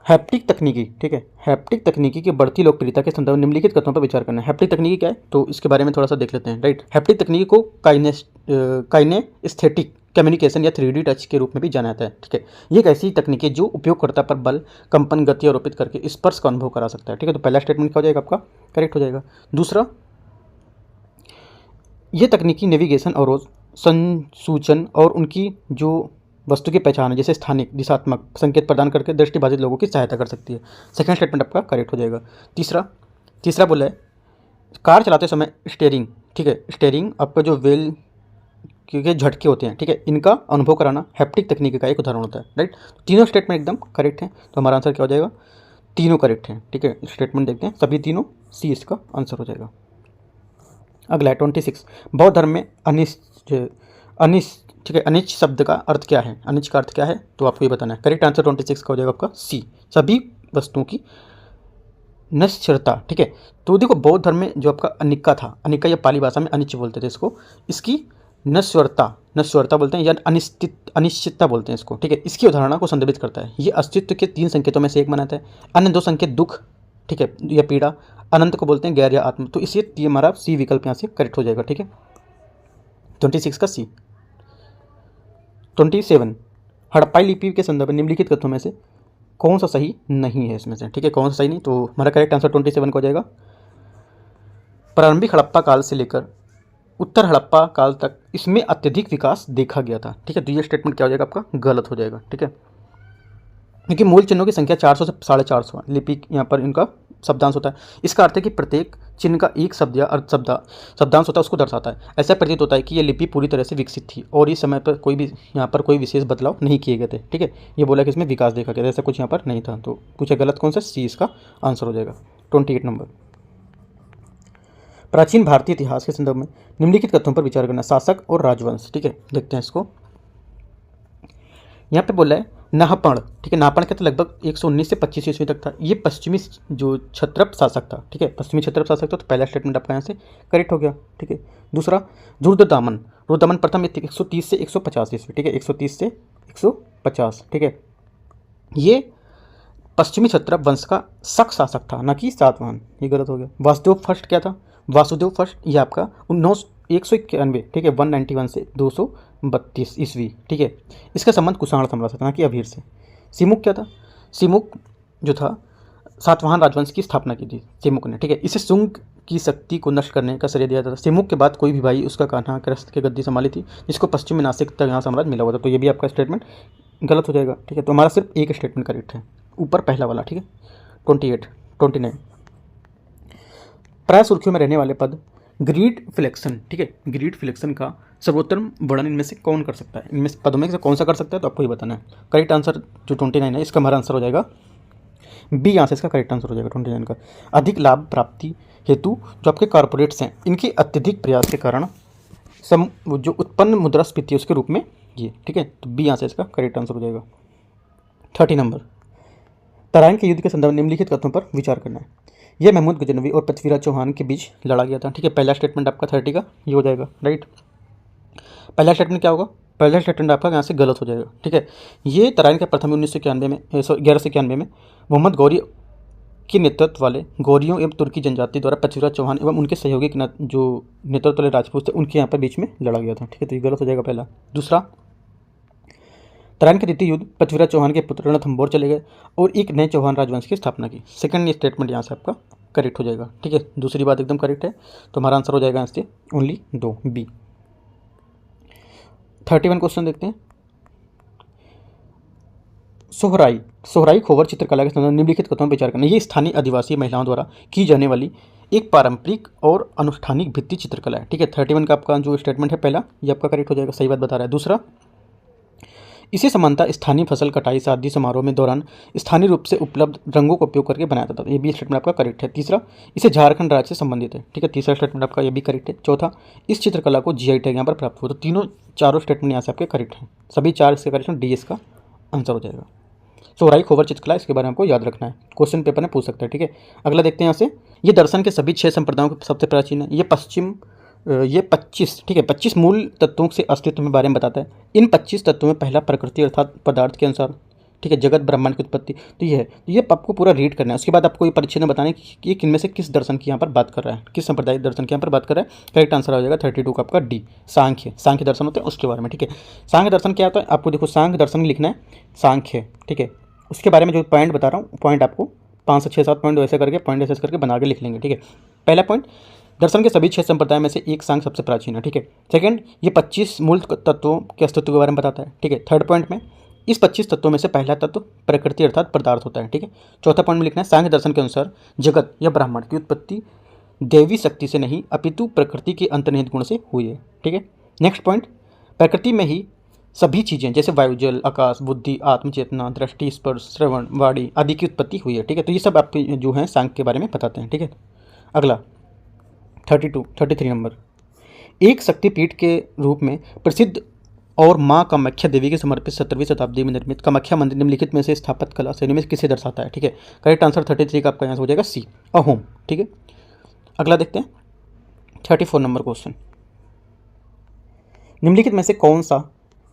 हैप्टिक तकनीकी। ठीक है, हैप्टिक तकनीकी की बढ़ती लोकप्रियता के संदर्भ में निम्नलिखित कथनों पर विचार करना है। हैप्टिक तकनीकी क्या है तो इसके बारे में थोड़ा सा देख लेते हैं। राइट, हैप्टिक तकनीकी को काइनेस्थेटिक कम्युनिकेशन या 3D टच के रूप में भी जाना जाता है। ठीक है, ये एक ऐसी तकनीक है जो उपयोगकर्ता पर बल, कंपन, गति आरोपित करके स्पर्श का अनुभव करा सकता है। ठीक है, तो पहला स्टेटमेंट क्या हो जाएगा आपका, करेक्ट हो जाएगा। दूसरा, ये तकनीकी नेविगेशन और संसूचन और उनकी जो वस्तु की पहचान है, जैसे स्थानिक दिशात्मक संकेत प्रदान करके दृष्टिबाधित लोगों की सहायता कर सकती है। सेकंड स्टेटमेंट आपका करेक्ट हो जाएगा। तीसरा बोला है कार चलाते समय स्टीयरिंग। ठीक है, स्टीयरिंग आपका जो व्हील के झटके होते हैं, ठीक है, इनका अनुभव कराना हैप्टिक तकनीक का एक उदाहरण होता है। राइट, तीनों स्टेटमेंट एकदम करेक्ट हैं। तो हमारा आंसर क्या हो जाएगा, तीनों करेक्ट हैं। ठीक है, स्टेटमेंट देखते हैं, सभी तीनों, सी इसका आंसर हो जाएगा। अगला है 26, बौद्ध धर्म में ठीक है, अनिच शब्द का अर्थ क्या है, अनिच का अर्थ क्या है तो आपको ये बताना है। करेक्ट आंसर 26 का हो जाएगा आपका सी, सभी वस्तुओं की नश्वरता। ठीक है, तो देखो बौद्ध धर्म में जो आपका अनिक्का था, अनिक्का या पाली भाषा में अनिच बोलते थे इसको, इसकी नश्वरता बोलते हैं या अनिश्चितता बोलते हैं इसको। ठीक है, इसकी अवधारणा को संदर्भित करता है। ये अस्तित्व के 3 संकेतों में से एक मानता है। अन्य 2 संकेत दुख, ठीक है, या पीड़ा, अनंत को बोलते हैं गैर या आत्म। तो इसलिए हमारा सी विकल्प यहाँ से करेक्ट हो जाएगा। ठीक है, 26 का सी। 27, हड़प्पाई लिपि के संदर्भ में निम्नलिखित कथनों में से कौन सा सही नहीं है इसमें से। ठीक है, कौन सा सही नहीं, तो हमारा करेक्ट आंसर 27 का हो जाएगा। प्रारंभिक हड़प्पा काल से लेकर उत्तर हड़प्पा काल तक इसमें अत्यधिक विकास देखा गया था। ठीक है, तो ये स्टेटमेंट क्या हो जाएगा आपका, गलत हो जाएगा। ठीक है, क्योंकि मूल चिन्हों की संख्या 400 से 450 लिपि यहाँ पर इनका शब्दांश होता है। इसका अर्थ है कि प्रत्येक चिन्ह का एक शब्द या अर्थ शब्दांश होता है, उसको दर्शाता है। ऐसा प्रतीत होता है कि यह लिपि पूरी तरह से विकसित थी और इस समय पर कोई भी यहाँ पर कोई विशेष बदलाव नहीं किए गए थे। ठीक है, ये बोला कि इसमें विकास देखा गया, ऐसा कुछ यहाँ पर नहीं था। तो पूछा गलत कौन सा, सी इसका आंसर हो जाएगा। 28 नंबर, प्राचीन भारतीय इतिहास के संदर्भ में निम्नलिखित कथनों पर विचार करना, शासक और राजवंश। ठीक है, देखते हैं इसको। यहाँ पे बोला है नाहपण। ठीक है, नाहपण कहते लगभग 119 से 25 ईस्वी तक था। ये पश्चिमी जो क्षत्रप शासक था। ठीक है, पश्चिमी क्षत्रप शासक था। तो पहला स्टेटमेंट आपका यहाँ से करेक्ट हो गया। ठीक है, दूसरा, रुद्रदामन प्रथम 130 से 150 ईस्वी। ठीक है, 130 से 150। ठीक है, ये पश्चिमी क्षत्रप वंश का शक शासक था, न कि सातवाहन। ये गलत हो गया। वासुदेव फर्स्ट क्या था, वासुदेव फर्स्ट ये आपका 191। ठीक है, 191 से 232 ईस्वी। ठीक है, इसका संबंध कुषाण साम्राज्य से था, ना कि अभीर से। सिमुक क्या था, सिमुक जो था सातवाहन राजवंश की स्थापना की थी सिमुक ने, ठीक है। इसे शुंग की शक्ति को नष्ट करने का श्रेय दिया जाता था। सिमुक के बाद कोई भी भाई उसका कान्हा क्रस्त के गद्दी संभाली थी, जिसको पश्चिम में नासिक तक यहाँ साम्राज्य मिला हुआ था। तो ये भी आपका स्टेटमेंट गलत हो जाएगा, ठीक है। तो हमारा सिर्फ एक स्टेटमेंट करेक्ट है, ऊपर पहला वाला, ठीक है। 29 प्राय सुर्खियों में रहने वाले पद ग्रीड फ्लेक्शन, ठीक है। ग्रीड फ्लेक्शन का सर्वोत्तम वर्णन इनमें से कौन कर सकता है? इनमें से पदों में से कौन सा कर सकता है, तो आपको ये बताना है। करेक्ट आंसर जो 29 है, इसका हमारा आंसर हो जाएगा बी। यहाँ से इसका करेक्ट आंसर हो जाएगा 29 का। अधिक लाभ प्राप्ति हेतु जो आपके कॉर्पोरेट्स हैं, इनके अत्यधिक प्रयास के कारण जो उत्पन्न मुद्रास्फीति उसके रूप में ये, ठीक है। तो बी यहाँ से इसका करेक्ट आंसर हो जाएगा। 30 नंबर, तराइन के युद्ध के संदर्भ निम्नलिखित कथनों पर विचार करना है। यह महमूद गजनवी और पृथ्वीराज चौहान के बीच लड़ा गया था, ठीक है। पहला स्टेटमेंट आपका 30 का ये हो जाएगा, राइट। पहला स्टेटमेंट क्या होगा? पहला स्टेटमेंट आपका यहाँ से गलत हो जाएगा, ठीक है। ये तराइन के प्रथम 1991 में 1191 में मोहम्मद गौरी के नेतृत्व वाले गौरियों एवं तुर्की जनजाति द्वारा पृथ्वीराज चौहान एवं उनके सहयोगी जो नेतृत्व वाले राजपूत थे, उनके यहाँ पर बीच में लड़ा गया था, ठीक है। तो ये गलत हो जाएगा पहला। दूसरा, तराइन के द्वितीय युद्ध पृथ्वीराज चौहान के पुत्र रणथंभौर चले गए और एक नए चौहान राजवंश की स्थापना की। सेकंड स्टेटमेंट यहाँ से आपका करेक्ट हो जाएगा, ठीक है। दूसरी बात एकदम करेक्ट है, तो हमारा आंसर हो जाएगा यहाँ से ओनली 2 बी। 31 क्वेश्चन देखते हैं। सोहराई खोवर चित्रकला के संदर्भ निम्नलिखित कथनों पर विचार करना। ये स्थानीय आदिवासी महिलाओं द्वारा की जाने वाली एक पारंपरिक और अनुष्ठानिक भित्ति चित्रकला है, ठीक है। 31 का आपका जो स्टेटमेंट है पहला, ये आपका करेक्ट हो जाएगा, सही बात बता रहा है। दूसरा, इसी समानता स्थानीय फसल कटाई शादी समारोह में दौरान स्थानीय रूप से उपलब्ध रंगों का उपयोग करके बनाया जाता था। ये भी स्टेटमेंट आपका करेक्ट है। तीसरा, इसे झारखंड राज्य से संबंधित है, ठीक है। तीसरा स्टेटमेंट आपका ये भी करेक्ट है। चौथा, इस चित्रकला को जीआई टैग यहाँ पर प्राप्त हुआ। तो चारों स्टेटमेंट यहाँ से आपके करेक्ट हैं, सभी 4 इसके करेक्ट, डी इसका आंसर हो जाएगा। सोहराई खोवर चित्रकला, इसके बारे में आपको याद रखना है, क्वेश्चन पेपर में पूछ सकता है, ठीक है। अगला देखते हैं यहाँ से। ये दर्शन के सभी 6 संप्रदायों के सबसे प्राचीन है। ये 25, ठीक है, 25 मूल तत्वों से अस्तित्व में बारे में बताता है। इन 25 तत्वों में पहला प्रकृति अर्थात पदार्थ के अनुसार, ठीक है, जगत ब्रह्मांड की उत्पत्ति, तो ये है। तो ये आपको पूरा रीड करना है। उसके बाद आपको ये परिच्छेद में बताना है कि ये किनमें से किस दर्शन की यहाँ पर बात कर रहा है, किस संप्रदाय दर्शन की यहाँ पर बात कर रहा है। करेक्ट आंसर हो जाएगा 32 का आपका डी, सांख्य दर्शन होते हैं उसके बारे में, ठीक है। सांख्य दर्शन क्या होता है आपको देखो, सांख्य दर्शन लिखना है, सांख्य, ठीक है। उसके बारे में जो पॉइंट बता रहा हूँ, पॉइंट आपको 5 से 6-7 पॉइंट वैसे करके पॉइंट ऐसे करके बना के लिख लेंगे, ठीक है। पहला पॉइंट, दर्शन के सभी 6 संप्रदाय में से एक सांख्य सबसे प्राचीन है, ठीक है। सेकंड, ये 25 मूल तत्वों के अस्तित्व के बारे में बताता है, ठीक है। थर्ड पॉइंट में इस 25 तत्वों में से पहला तत्व प्रकृति अर्थात पदार्थ होता है, ठीक है। चौथा पॉइंट में लिखना है, सांख्य दर्शन के अनुसार जगत या ब्रह्मांड की उत्पत्ति दैवी शक्ति से नहीं अपितु प्रकृति के अंतर्निहित गुण से हुई है, ठीक है। नेक्स्ट पॉइंट, प्रकृति में ही सभी चीज़ें जैसे वायु, जल, आकाश, बुद्धि, आत्मचेतना, दृष्टि, स्पर्श, श्रवण, वाणी आदि की उत्पत्ति हुई है, ठीक है। तो ये सब आपके जो हैं सांख्य के बारे में बताते हैं, ठीक है। अगला 33 नंबर, एक शक्तिपीठ के रूप में प्रसिद्ध और माँ कामाख्या देवी के समर्पित 17वीं शताब्दी में निर्मित कामाख्या मंदिर निम्नलिखित में से स्थापत्य कला शैली में किसे दर्शाता है, ठीक है। करेक्ट आंसर 33 का आपका यहाँ हो जाएगा सी, अहोम, ठीक है। अगला देखते हैं 34 नंबर क्वेश्चन। निम्नलिखित में से कौन सा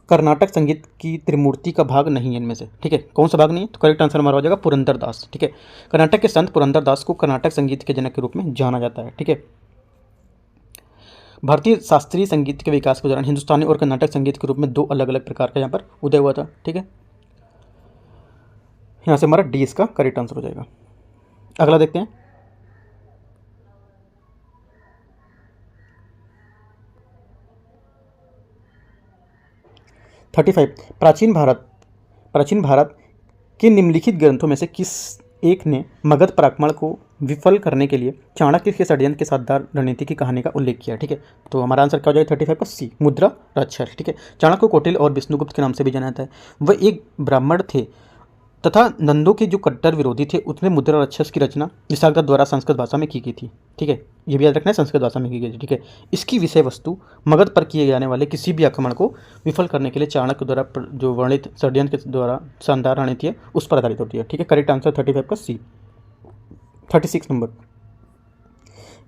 कर्नाटक संगीत की त्रिमूर्ति का भाग नहीं है इनमें से, ठीक है। कौन सा भाग नहीं है, तो करेक्ट आंसर हमारा हो जाएगा पुरंदरदास, ठीक है। कर्नाटक के संत पुरंदरदास को कर्नाटक संगीत के जनक के रूप में जाना जाता है, ठीक है। भारतीय शास्त्रीय संगीत के विकास के दौरान हिंदुस्तानी और कर्नाटक संगीत के रूप में 2 अलग अलग प्रकार का यहाँ पर उदय हुआ था, ठीक है। यहाँ से हमारा डी इसका करेक्ट आंसर हो जाएगा। अगला देखते हैं 35, प्राचीन भारत के निम्नलिखित ग्रंथों में से किस एक ने मगध पराक्रमण को विफल करने के लिए चाणक्य के षड्यंत्र के साधारण रणनीति की कहानी का उल्लेख किया, ठीक है। तो हमारा आंसर क्या हो जाएगा 35 का सी, मुद्रा राक्षस, ठीक है। चाणक्य को कौटिल्य और विष्णुगुप्त के नाम से भी जाना जाता है। वह एक ब्राह्मण थे तथा नंदों के जो कट्टर विरोधी थे, उसमें मुद्रा राक्षस की रचना निसर्गदत्त द्वारा संस्कृत भाषा में की गई थी, ठीक है। ये भी याद रखना है, संस्कृत भाषा में की गई थी, ठीक है। इसकी विषय वस्तु मगध पर किए जाने वाले किसी भी आक्रमण को विफल करने के लिए चाणक्य द्वारा जो वर्णित षड्यंत्र के द्वारा शानदार रणनीति है उस पर आधारित होती है, ठीक है। करेक्ट आंसर 35 का सी। 36 नंबर,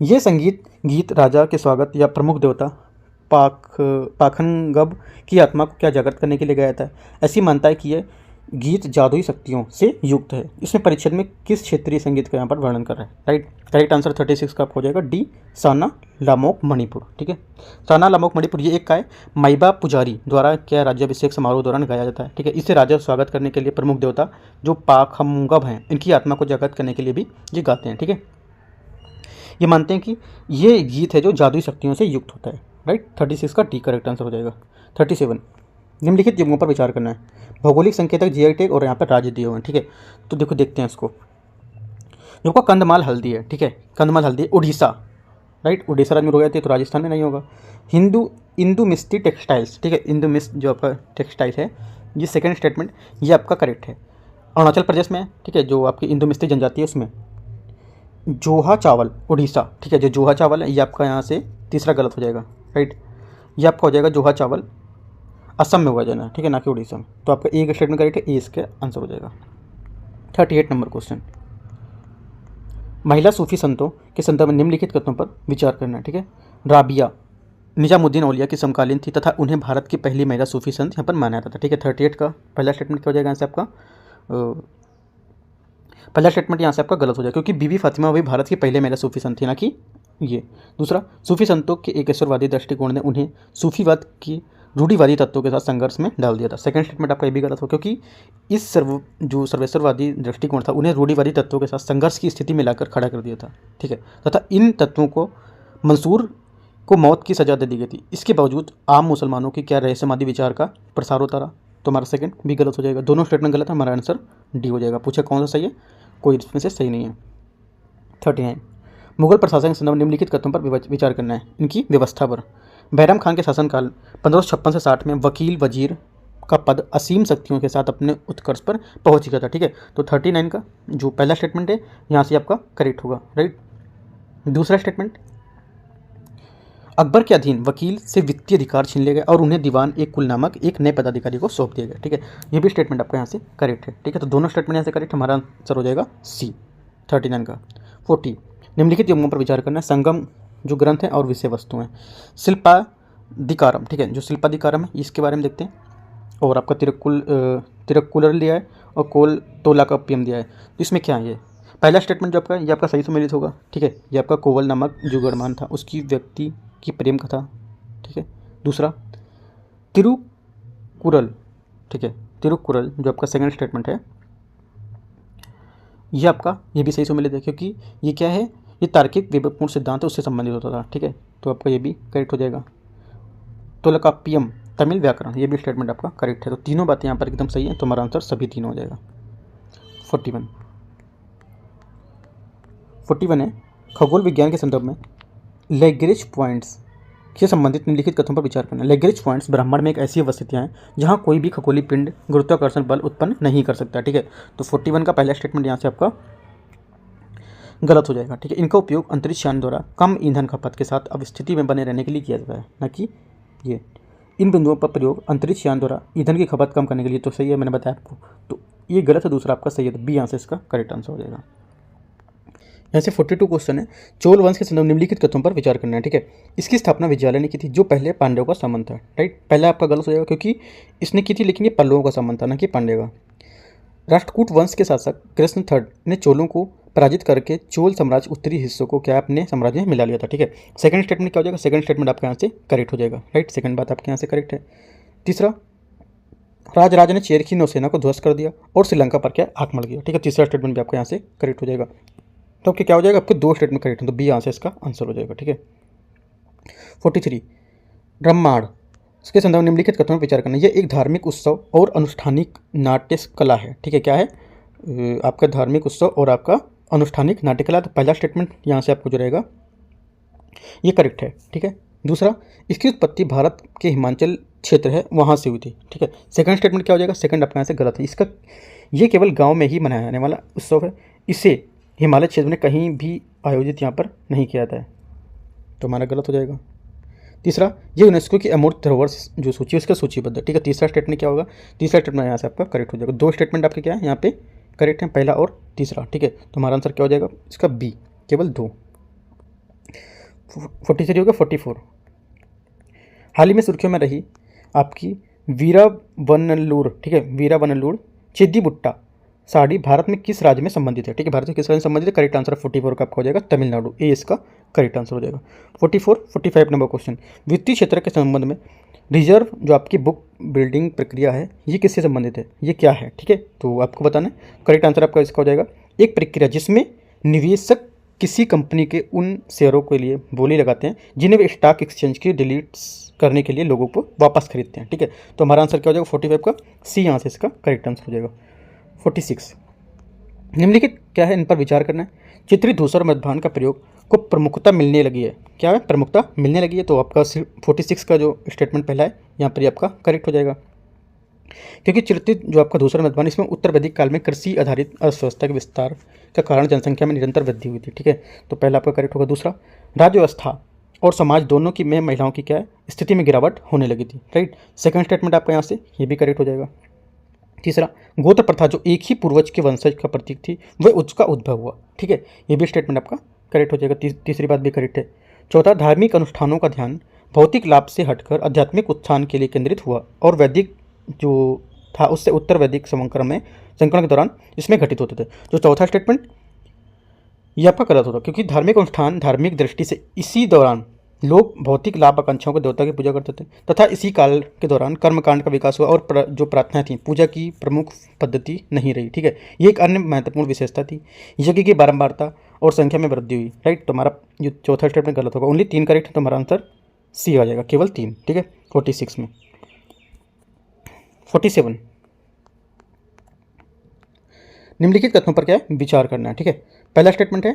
ये संगीत गीत राजा के स्वागत या प्रमुख देवता पाखनगब की आत्मा को क्या जागृत करने के लिए गाया था। ऐसी मानता है कि यह गीत जादुई शक्तियों से युक्त है। इसमें परिच्छेद में किस क्षेत्रीय संगीत का यहाँ पर वर्णन कर रहा है? राइट, करेक्ट आंसर 36 का हो जाएगा डी, साना लामोक मणिपुर। ठीक है, साना लामोक मणिपुर ये एक का है, माइबा पुजारी द्वारा क्या राज्याभिषेक समारोह दौरान गाया जाता है। ठीक है, इसे राजा स्वागत करने के लिए प्रमुख देवता जो पाखमगब हैं इनकी आत्मा को जागृत करने के लिए भी ये गाते हैं। ठीक है, ये मानते हैं कि ये गीत है जो जादुई शक्तियों से युक्त होता है। राइट, 36 का डी करेक्ट आंसर हो जाएगा। 37 निम्नलिखित जगहों पर विचार करना है। भौगोलिक संकेतक जीआई टैग और यहाँ पर राज्य दिए हुए हैं। ठीक है, तो देखो देखते हैं इसको। जो का कंधमाल हल्दी है, ठीक है, कंधमाल हल्दी उड़ीसा। राइट, उड़ीसा राज्य में हो जाती है तो राजस्थान में नहीं होगा। इंदू मिस्टी टेक्सटाइल्स, ठीक है, इंदू मिस्ट जो आपका टेक्सटाइल है, ये सेकंड स्टेटमेंट ये आपका करेक्ट है। अरुणाचल प्रदेश में, ठीक है, जो आपकी इंदू मिस्टी जनजाति है उसमें जोहा चावल उड़ीसा। ठीक है, जो जोहा चावल है ये आपका यहाँ से तीसरा गलत हो जाएगा। राइट, ये आपका हो जाएगा जोहा चावल असम में हुआ जाना, ठीक है, ना कि उड़ीसा में। तो आपका एक स्टेटमेंट करेक्ट है, ए इसका आंसर हो जाएगा। 38 नंबर क्वेश्चन, महिला सूफी संतों के संदर्भ में निम्नलिखित कथनों पर विचार करना है। ठीक है, राबिया निजामुद्दीन औलिया की समकालीन थी तथा उन्हें भारत की पहली महिला सूफी संत यहाँ पर माना जाता था। ठीक है, 38 का पहला स्टेटमेंट क्या हो जाएगा यहाँ से आपका? पहला स्टेटमेंट यहाँ से आपका गलत हो जाएगा क्योंकि बीबी फातिमा भी भारत की पहले महिला सूफी संत थी, ना कि ये। दूसरा, सूफी संतों के एकेश्वरवादी दृष्टिकोण ने उन्हें सूफीवाद की रूढ़िवादी तत्वों के साथ संघर्ष में डाल दिया था। सेकंड स्टेटमेंट आपका ये भी गलत हो क्योंकि इस सर्वेश्वरवादी दृष्टिकोण था उन्हें रूढ़िवादी तत्वों के साथ संघर्ष की स्थिति में लाकर खड़ा कर दिया था। ठीक है, तथा इन तत्वों को मंसूर को मौत की सजा दे दी गई थी। इसके बावजूद आम मुसलमानों की क्या रहस्यवादी विचार का प्रसार होता रहा। तो हमारा सेकंड भी गलत हो जाएगा। दोनों स्टेटमेंट गलत है, हमारा आंसर डी हो जाएगा। पूछे कौन सा सही है? कोई इसमें से सही नहीं है। 39 मुगल प्रशासन के संदर्भ में निम्नलिखित कथनों पर विचार करना है, इनकी व्यवस्था पर। बैरम खान के शासनकाल 1556 से 60 में वकील वजीर का पद असीम शक्तियों के साथ अपने उत्कर्ष पर पहुंच गया था। ठीक है, तो 39 का जो पहला स्टेटमेंट है यहाँ से आपका करेक्ट होगा। राइट, दूसरा स्टेटमेंट, अकबर के अधीन वकील से वित्तीय अधिकार छीन लिए गए और उन्हें दीवान एक कुल नामक एक नए पदाधिकारी को सौंप दिया गया। ठीक है, ये भी स्टेटमेंट आपका यहाँ से करेक्ट है। ठीक है, तो दोनों स्टेटमेंट यहाँ से करेक्ट, हमारा आंसर हो जाएगा सी 39 का। 40 निम्नलिखित जगहों पर विचार करना है। संगम जो ग्रंथ है और विषय वस्तु हैं। शिल्पाधिकारम, ठीक है, जो शिल्पाधिकारम है इसके बारे में देखते हैं। और आपका तिरुक्कुलर दिया है और कोल तोलाकप्पियम दिया है। तो इसमें क्या है? ये पहला स्टेटमेंट जो आपका ये आपका सही सम्मिलित होगा। ठीक है, ये आपका कोवल नामक जो गणमान था उसकी व्यक्ति की प्रेम कथा। ठीक है, दूसरा तिरुकुरल, ठीक है, तिरुकुरल जो आपका सेकंड स्टेटमेंट है ये आपका ये भी सही सम्मिलित है क्योंकि ये क्या है, ये तार्किक विवेकपूर्ण सिद्धांत है उससे संबंधित होता था। ठीक है, तो आपका ये भी करेक्ट हो जाएगा। तोलकाप्पियम तमिल व्याकरण, ये भी स्टेटमेंट आपका करेक्ट है। तो तीनों बातें यहाँ पर एकदम सही है, तो हमारा आंसर सभी तीनों हो जाएगा। 41 है, खगोल विज्ञान के संदर्भ में लैग्रेंज पॉइंट्स से संबंधित निम्नलिखित कथनों पर विचार करना है। लैग्रेंज पॉइंट्स ब्रह्मांड में एक ऐसी अवस्थितियाँ हैं जहाँ कोई भी खगोलीय पिंड गुरुत्वाकर्षण बल उत्पन्न नहीं कर सकता। ठीक है, तो 41 का पहला स्टेटमेंट यहाँ से आपका गलत हो जाएगा। ठीक है, इनका उपयोग अंतरिक्ष यान द्वारा कम ईंधन खपत के साथ अवस्थिति में बने रहने के लिए किया जाता है, न कि ये। इन बिंदुओं पर प्रयोग अंतरिक्ष यान द्वारा ईंधन की खपत कम करने के लिए तो सही है, मैंने बताया आपको। तो ये गलत है, दूसरा आपका सही है, तो बी यहाँ से इसका करेक्ट आंसर हो जाएगा। यहाँ से 42 क्वेश्चन है। चोल वंश के संदर्भ निम्नलिखित कथनों पर विचार करना है। ठीक है, इसकी स्थापना विजयालय ने की थी जो पहले पांड्यों का संबंध था। राइट, पहला आपका गलत हो जाएगा क्योंकि इसने की थी लेकिन ये पल्लवों का संबंध था, ना कि पांड्य का। राष्ट्रकूट वंश के शासक कृष्ण थर्ड ने चोलों को पराजित करके चोल साम्राज्य उत्तरी हिस्सों को क्या अपने साम्राज्य में मिला लिया था। ठीक है, सेकंड स्टेटमेंट क्या हो जाएगा? सेकंड स्टेटमेंट आपके यहाँ से करेक्ट हो जाएगा। राइट, सेकंड बात आपके यहाँ से करेक्ट है। तीसरा, राजराजा ने चेर की नौसेना को ध्वस्त कर दिया और श्रीलंका पर क्या आक्रमण किया। ठीक है, तीसरा स्टेटमेंट भी आपके यहाँ से करेक्ट हो जाएगा। तो आपके क्या हो जाएगा? आपके दो स्टेटमेंट करेक्ट हैं, तो बी यहाँ से इसका आंसर हो जाएगा। ठीक है, 43 ब्रह्मांड इसके संदर्भ में निम्नलिखित कथनों पर विचार करना। यह एक धार्मिक उत्सव और अनुष्ठानिक नाट्य कला है। ठीक है, क्या है? आपका धार्मिक उत्सव और आपका अनुष्ठानिक नाट्य कला। तो पहला स्टेटमेंट यहाँ से आपको जो रहेगा ये करेक्ट है। ठीक है, दूसरा, इसकी उत्पत्ति भारत के हिमाचल क्षेत्र है वहाँ से हुई थी। ठीक है, सेकंड स्टेटमेंट क्या हो जाएगा? सेकंड आपका यहाँ से गलत है। इसका ये केवल गाँव में ही मनाया जाने वाला उत्सव है, इसे हिमालय क्षेत्र में कहीं भी आयोजित यहाँ पर नहीं किया जाता है, तो हमारा गलत हो जाएगा। तीसरा, ये यूनेस्को की अमूर्त धरोहर जो सूची है उसका सूचीबद्ध है। ठीक है, तीसरा स्टेटमेंट क्या होगा? तीसरा स्टेटमेंट यहाँ से आपका करेक्ट हो जाएगा। दो स्टेटमेंट आपके क्या है यहाँ पे करेक्ट है, पहला और तीसरा। ठीक है, तो हमारा आंसर क्या हो जाएगा? इसका बी, केवल दो। 43 होगा। 44 हाल ही में सुर्खियों में रही आपकी वीरावनल्लूर, ठीक है, वीरावनल्लूर चेद्दीपुट्टा साड़ी भारत में किस राज्य में संबंधित है? ठीक है, भारत में किस राज्य में संबंधित है? करेक्ट आंसर 44 का आपका हो जाएगा तमिलनाडु। ए इसका करेक्ट आंसर हो जाएगा। 45 नंबर क्वेश्चन, वित्तीय क्षेत्र के संबंध में रिजर्व जो आपकी बुक बिल्डिंग प्रक्रिया है ये किससे संबंधित है? ये क्या है? ठीक है, तो आपको बताना है। करेक्ट आंसर आपका इसका हो जाएगा एक प्रक्रिया जिसमें निवेशक किसी कंपनी के उन शेयरों के लिए बोली लगाते हैं जिन्हें वे स्टॉक एक्सचेंज की डिलीट करने के लिए लोगों को वापस खरीदते हैं। ठीक है, तो हमारा आंसर क्या हो जाएगा 45 का सी यहाँ से इसका करेक्ट आंसर हो जाएगा। 46 निम्नलिखित क्या है, इन पर विचार करना है। चित्रित धूसर मध्यभान का प्रयोग को प्रमुखता मिलने लगी है। क्या है? प्रमुखता मिलने लगी है। तो आपका 46 का जो स्टेटमेंट पहला है यहाँ पर आपका करेक्ट हो जाएगा, क्योंकि चित्रित जो आपका दूसरा मध्यभान इसमें उत्तर वैदिक काल में कृषि आधारित अर्थव्यवस्था के विस्तार का कारण जनसंख्या में निरंतर वृद्धि हुई थी। ठीक है, तो पहला आपका करेक्ट होगा। दूसरा, राज्य व्यवस्था और समाज दोनों की में महिलाओं की क्या है स्थिति में गिरावट होने लगी थी। राइट, सेकंड स्टेटमेंट आपका यहाँ से ये भी करेक्ट हो जाएगा। तीसरा, गोत्र प्रथा जो एक ही पूर्वज के वंशज का प्रतीक थी वह उसका उद्भव हुआ। ठीक है, ये भी स्टेटमेंट आपका करेक्ट हो जाएगा। तीसरी बात भी करेक्ट है। चौथा, धार्मिक अनुष्ठानों का ध्यान भौतिक लाभ से हटकर आध्यात्मिक उत्थान के लिए केंद्रित हुआ और वैदिक जो था उससे उत्तर वैदिक संक्रमण के दौरान इसमें घटित होते थे। जो चौथा स्टेटमेंट ये आपका गलत होता, क्योंकि धार्मिक अनुष्ठान धार्मिक दृष्टि से इसी दौरान लोग भौतिक लाभ आकांक्षाओं के देवता की पूजा करते थे तथा इसी काल के दौरान कर्मकांड का विकास हुआ और जो प्रार्थनाएं थी पूजा की प्रमुख पद्धति नहीं रही। ठीक है, ये एक अन्य महत्वपूर्ण विशेषता थी। यज्ञ की बारंबारता और संख्या में वृद्धि हुई। राइट, तो हमारा जो चौथा स्टेटमेंट गलत होगा। ओनली 3 करेक्ट है, तो हमारा आंसर सी आ जाएगा, केवल 3। ठीक है, 46 में। 47 निम्नलिखित कथनों पर क्या है विचार करना है। ठीक है, पहला स्टेटमेंट है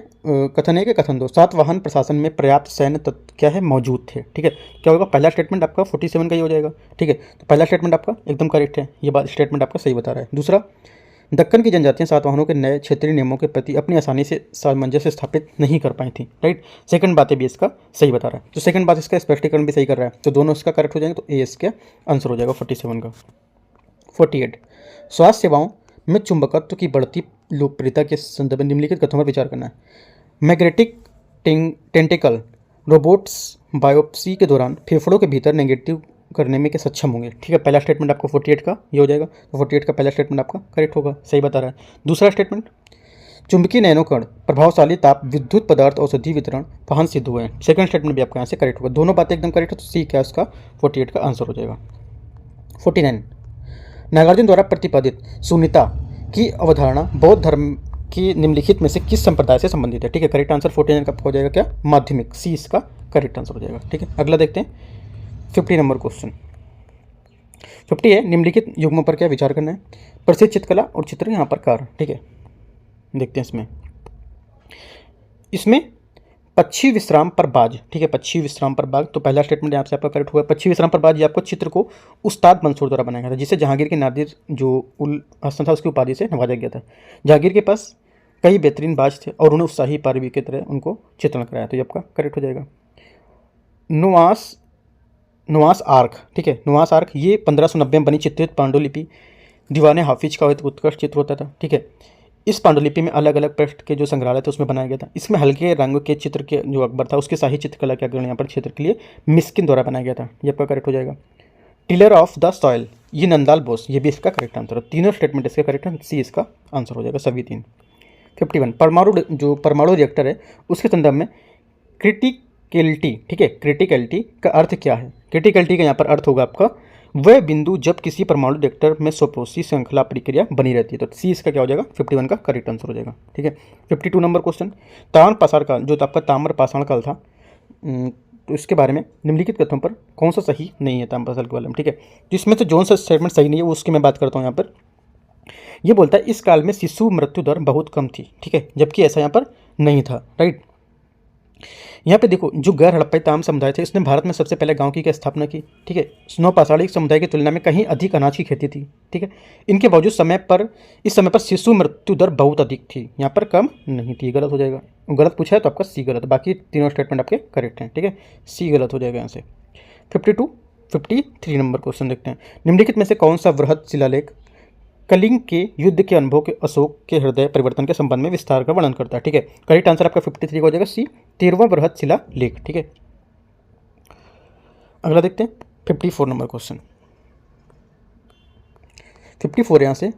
कथन 1 कथन 2, सातवाहन प्रशासन में पर्याप्त सैन्य तत्व क्या है मौजूद थे। ठीक है, क्या होगा पहला स्टेटमेंट आपका 47 का ही हो जाएगा। ठीक है, तो पहला स्टेटमेंट आपका एकदम करेक्ट है, ये बात स्टेटमेंट आपका सही बता रहा है। दूसरा, दक्कन की जनजातियां सातवाहनों के नए क्षेत्रीय नियमों के प्रति अपनी आसानी से सामंजस्य स्थापित नहीं कर पाई थी। राइट, सेकंड बातें भी इसका सही बता रहा है, तो सेकंड बात इसका स्पष्टीकरण भी सही कर रहा है, तो दोनों इसका करेक्ट हो जाएंगे, तो ए इसका आंसर हो जाएगा 47 का। 48 स्वास्थ्य सेवाओं में चुंबकत्व की बढ़ती लोकप्रियता के संदर्भ में निम्नलिखित कथनों पर विचार करना है। मैग्नेटिक टेंटिकल रोबोट्स बायोप्सी के दौरान फेफड़ों के भीतर नेगेटिव करने में क्या सक्षम होंगे। ठीक है, पहला स्टेटमेंट आपका 48 का ये हो जाएगा, तो 48 का पहला स्टेटमेंट आपका करेक्ट होगा, सही बता रहा है। दूसरा स्टेटमेंट, चुंबकीय नैनोकण प्रभावशाली ताप विद्युत पदार्थ औषधि वितरण वाहन सिद्ध हुए हैं। सेकंड स्टेटमेंट भी आपका यहाँ से करेक्ट होगा, दोनों बातें एकदम करेक्ट है, तो सी क्या उसका 48 का आंसर हो जाएगा। 49 नागार्जुन द्वारा प्रतिपादित शून्यता की अवधारणा बौद्ध धर्म की निम्नलिखित में से किस संप्रदाय से संबंधित है। ठीक है, करेक्ट आंसर 49 का हो जाएगा क्या माध्यमिक, सी इसका करेक्ट आंसर हो जाएगा। ठीक है, अगला देखते हैं 50 नंबर क्वेश्चन। 50 है निम्नलिखित युग्मों पर क्या विचार करना है। प्रसिद्ध चित्रकला और चित्र यहाँ पर कार। ठीक है, देखते हैं इसमें पक्षी विश्राम पर बाज। ठीक है, पक्षी विश्राम पर बाज, तो पहला स्टेटमेंट यहाँ से आपका करेक्ट हुआ। पक्षी विश्राम पर बाज ये आपको चित्र को उस्ताद मंसूर द्वारा बनाया गया था, जिसे जहांगीर के नादिर जो उल हसन था उसकी उपाधि से नवाजा गया था। जहांगीर के पास कई बेहतरीन बाज थे और उन्हें उत्साही पारवी की तरह उनको चित्रण कराया, तो ये आपका करेक्ट हो जाएगा। नुआस आर्क। ठीक है, नुआस आर्क ये 1590 में बनी चित्रित पांडुलिपि दीवाने हाफिज का एक उत्कृष्ट चित्र होता था। ठीक है, इस पांडुलिपि में अलग अलग पृष्ठ के जो संग्रहालय थे उसमें बनाया गया था। इसमें हल्के रंग के चित्र के जो अकबर था उसके शाही चित्रकला के अग्रणी यहाँ पर क्षेत्र के लिए मिस्किन द्वारा बनाया गया था, ये आपका करेक्ट हो जाएगा। टिलर ऑफ द सॉइल ये नंदाल बोस, ये भी इसका करेक्ट आंसर है। तीनों स्टेटमेंट इसका करेक्ट है, सी इसका आंसर हो जाएगा सभी 3। 51 परमाणु रिएक्टर है उसके संदर्भ में क्रिटिकलिटी। ठीक है, क्रिटिकलिटी का अर्थ क्या है। क्रिटिकलिटी का यहाँ पर अर्थ होगा आपका वह बिंदु जब किसी परमाणु रिएक्टर में स्वपोषी श्रृंखला प्रक्रिया बनी रहती है, तो सी इसका क्या हो जाएगा 51 का करेक्ट आंसर हो जाएगा। ठीक है, 52 नंबर क्वेश्चन, ताम्र पाषाण काल जो आपका ताम्र पाषाण काल था, तो इसके बारे में निम्नलिखित कथनों पर कौन सा सही नहीं है ताम्र पाषाण के बारे में। ठीक है, तो इसमें से जोन सा स्टेटमेंट सही नहीं है वो उसकी मैं बात करता हूँ। यहाँ पर ये बोलता है इस काल में शिशु मृत्यु दर बहुत कम थी। ठीक है, जबकि ऐसा यहाँ पर नहीं था। राइट, यहाँ पे देखो जो गैर हड़प्पाई ताम समुदाय थे इसने भारत में सबसे पहले गांव की क्या स्थापना की। ठीक है, स्नो पाषाणिक समुदाय की तुलना में कहीं अधिक अनाज की खेती थी। ठीक है, इनके बावजूद इस समय पर शिशु मृत्यु दर बहुत अधिक थी, यहाँ पर कम नहीं थी। गलत हो जाएगा, गलत पूछा है तो आपका सी गलत, बाकी तीनों स्टेटमेंट आपके करेक्ट हैं। ठीक है, सी गलत हो जाएगा यहाँ से। 53 नंबर क्वेश्चन देखते हैं, निम्नलिखित में से कौन सा वृहद शिलालेख कलिंग के युद्ध के अनुभव के अशोक के हृदय परिवर्तन के संबंध में विस्तार का वर्णन करता है। ठीक है, करेक्ट आंसर आपका 53 हो जाएगा सी 13वां बृहद शिला लेख। ठीक है, अगला देखते हैं 54 नंबर क्वेश्चन। 54 यहाँ से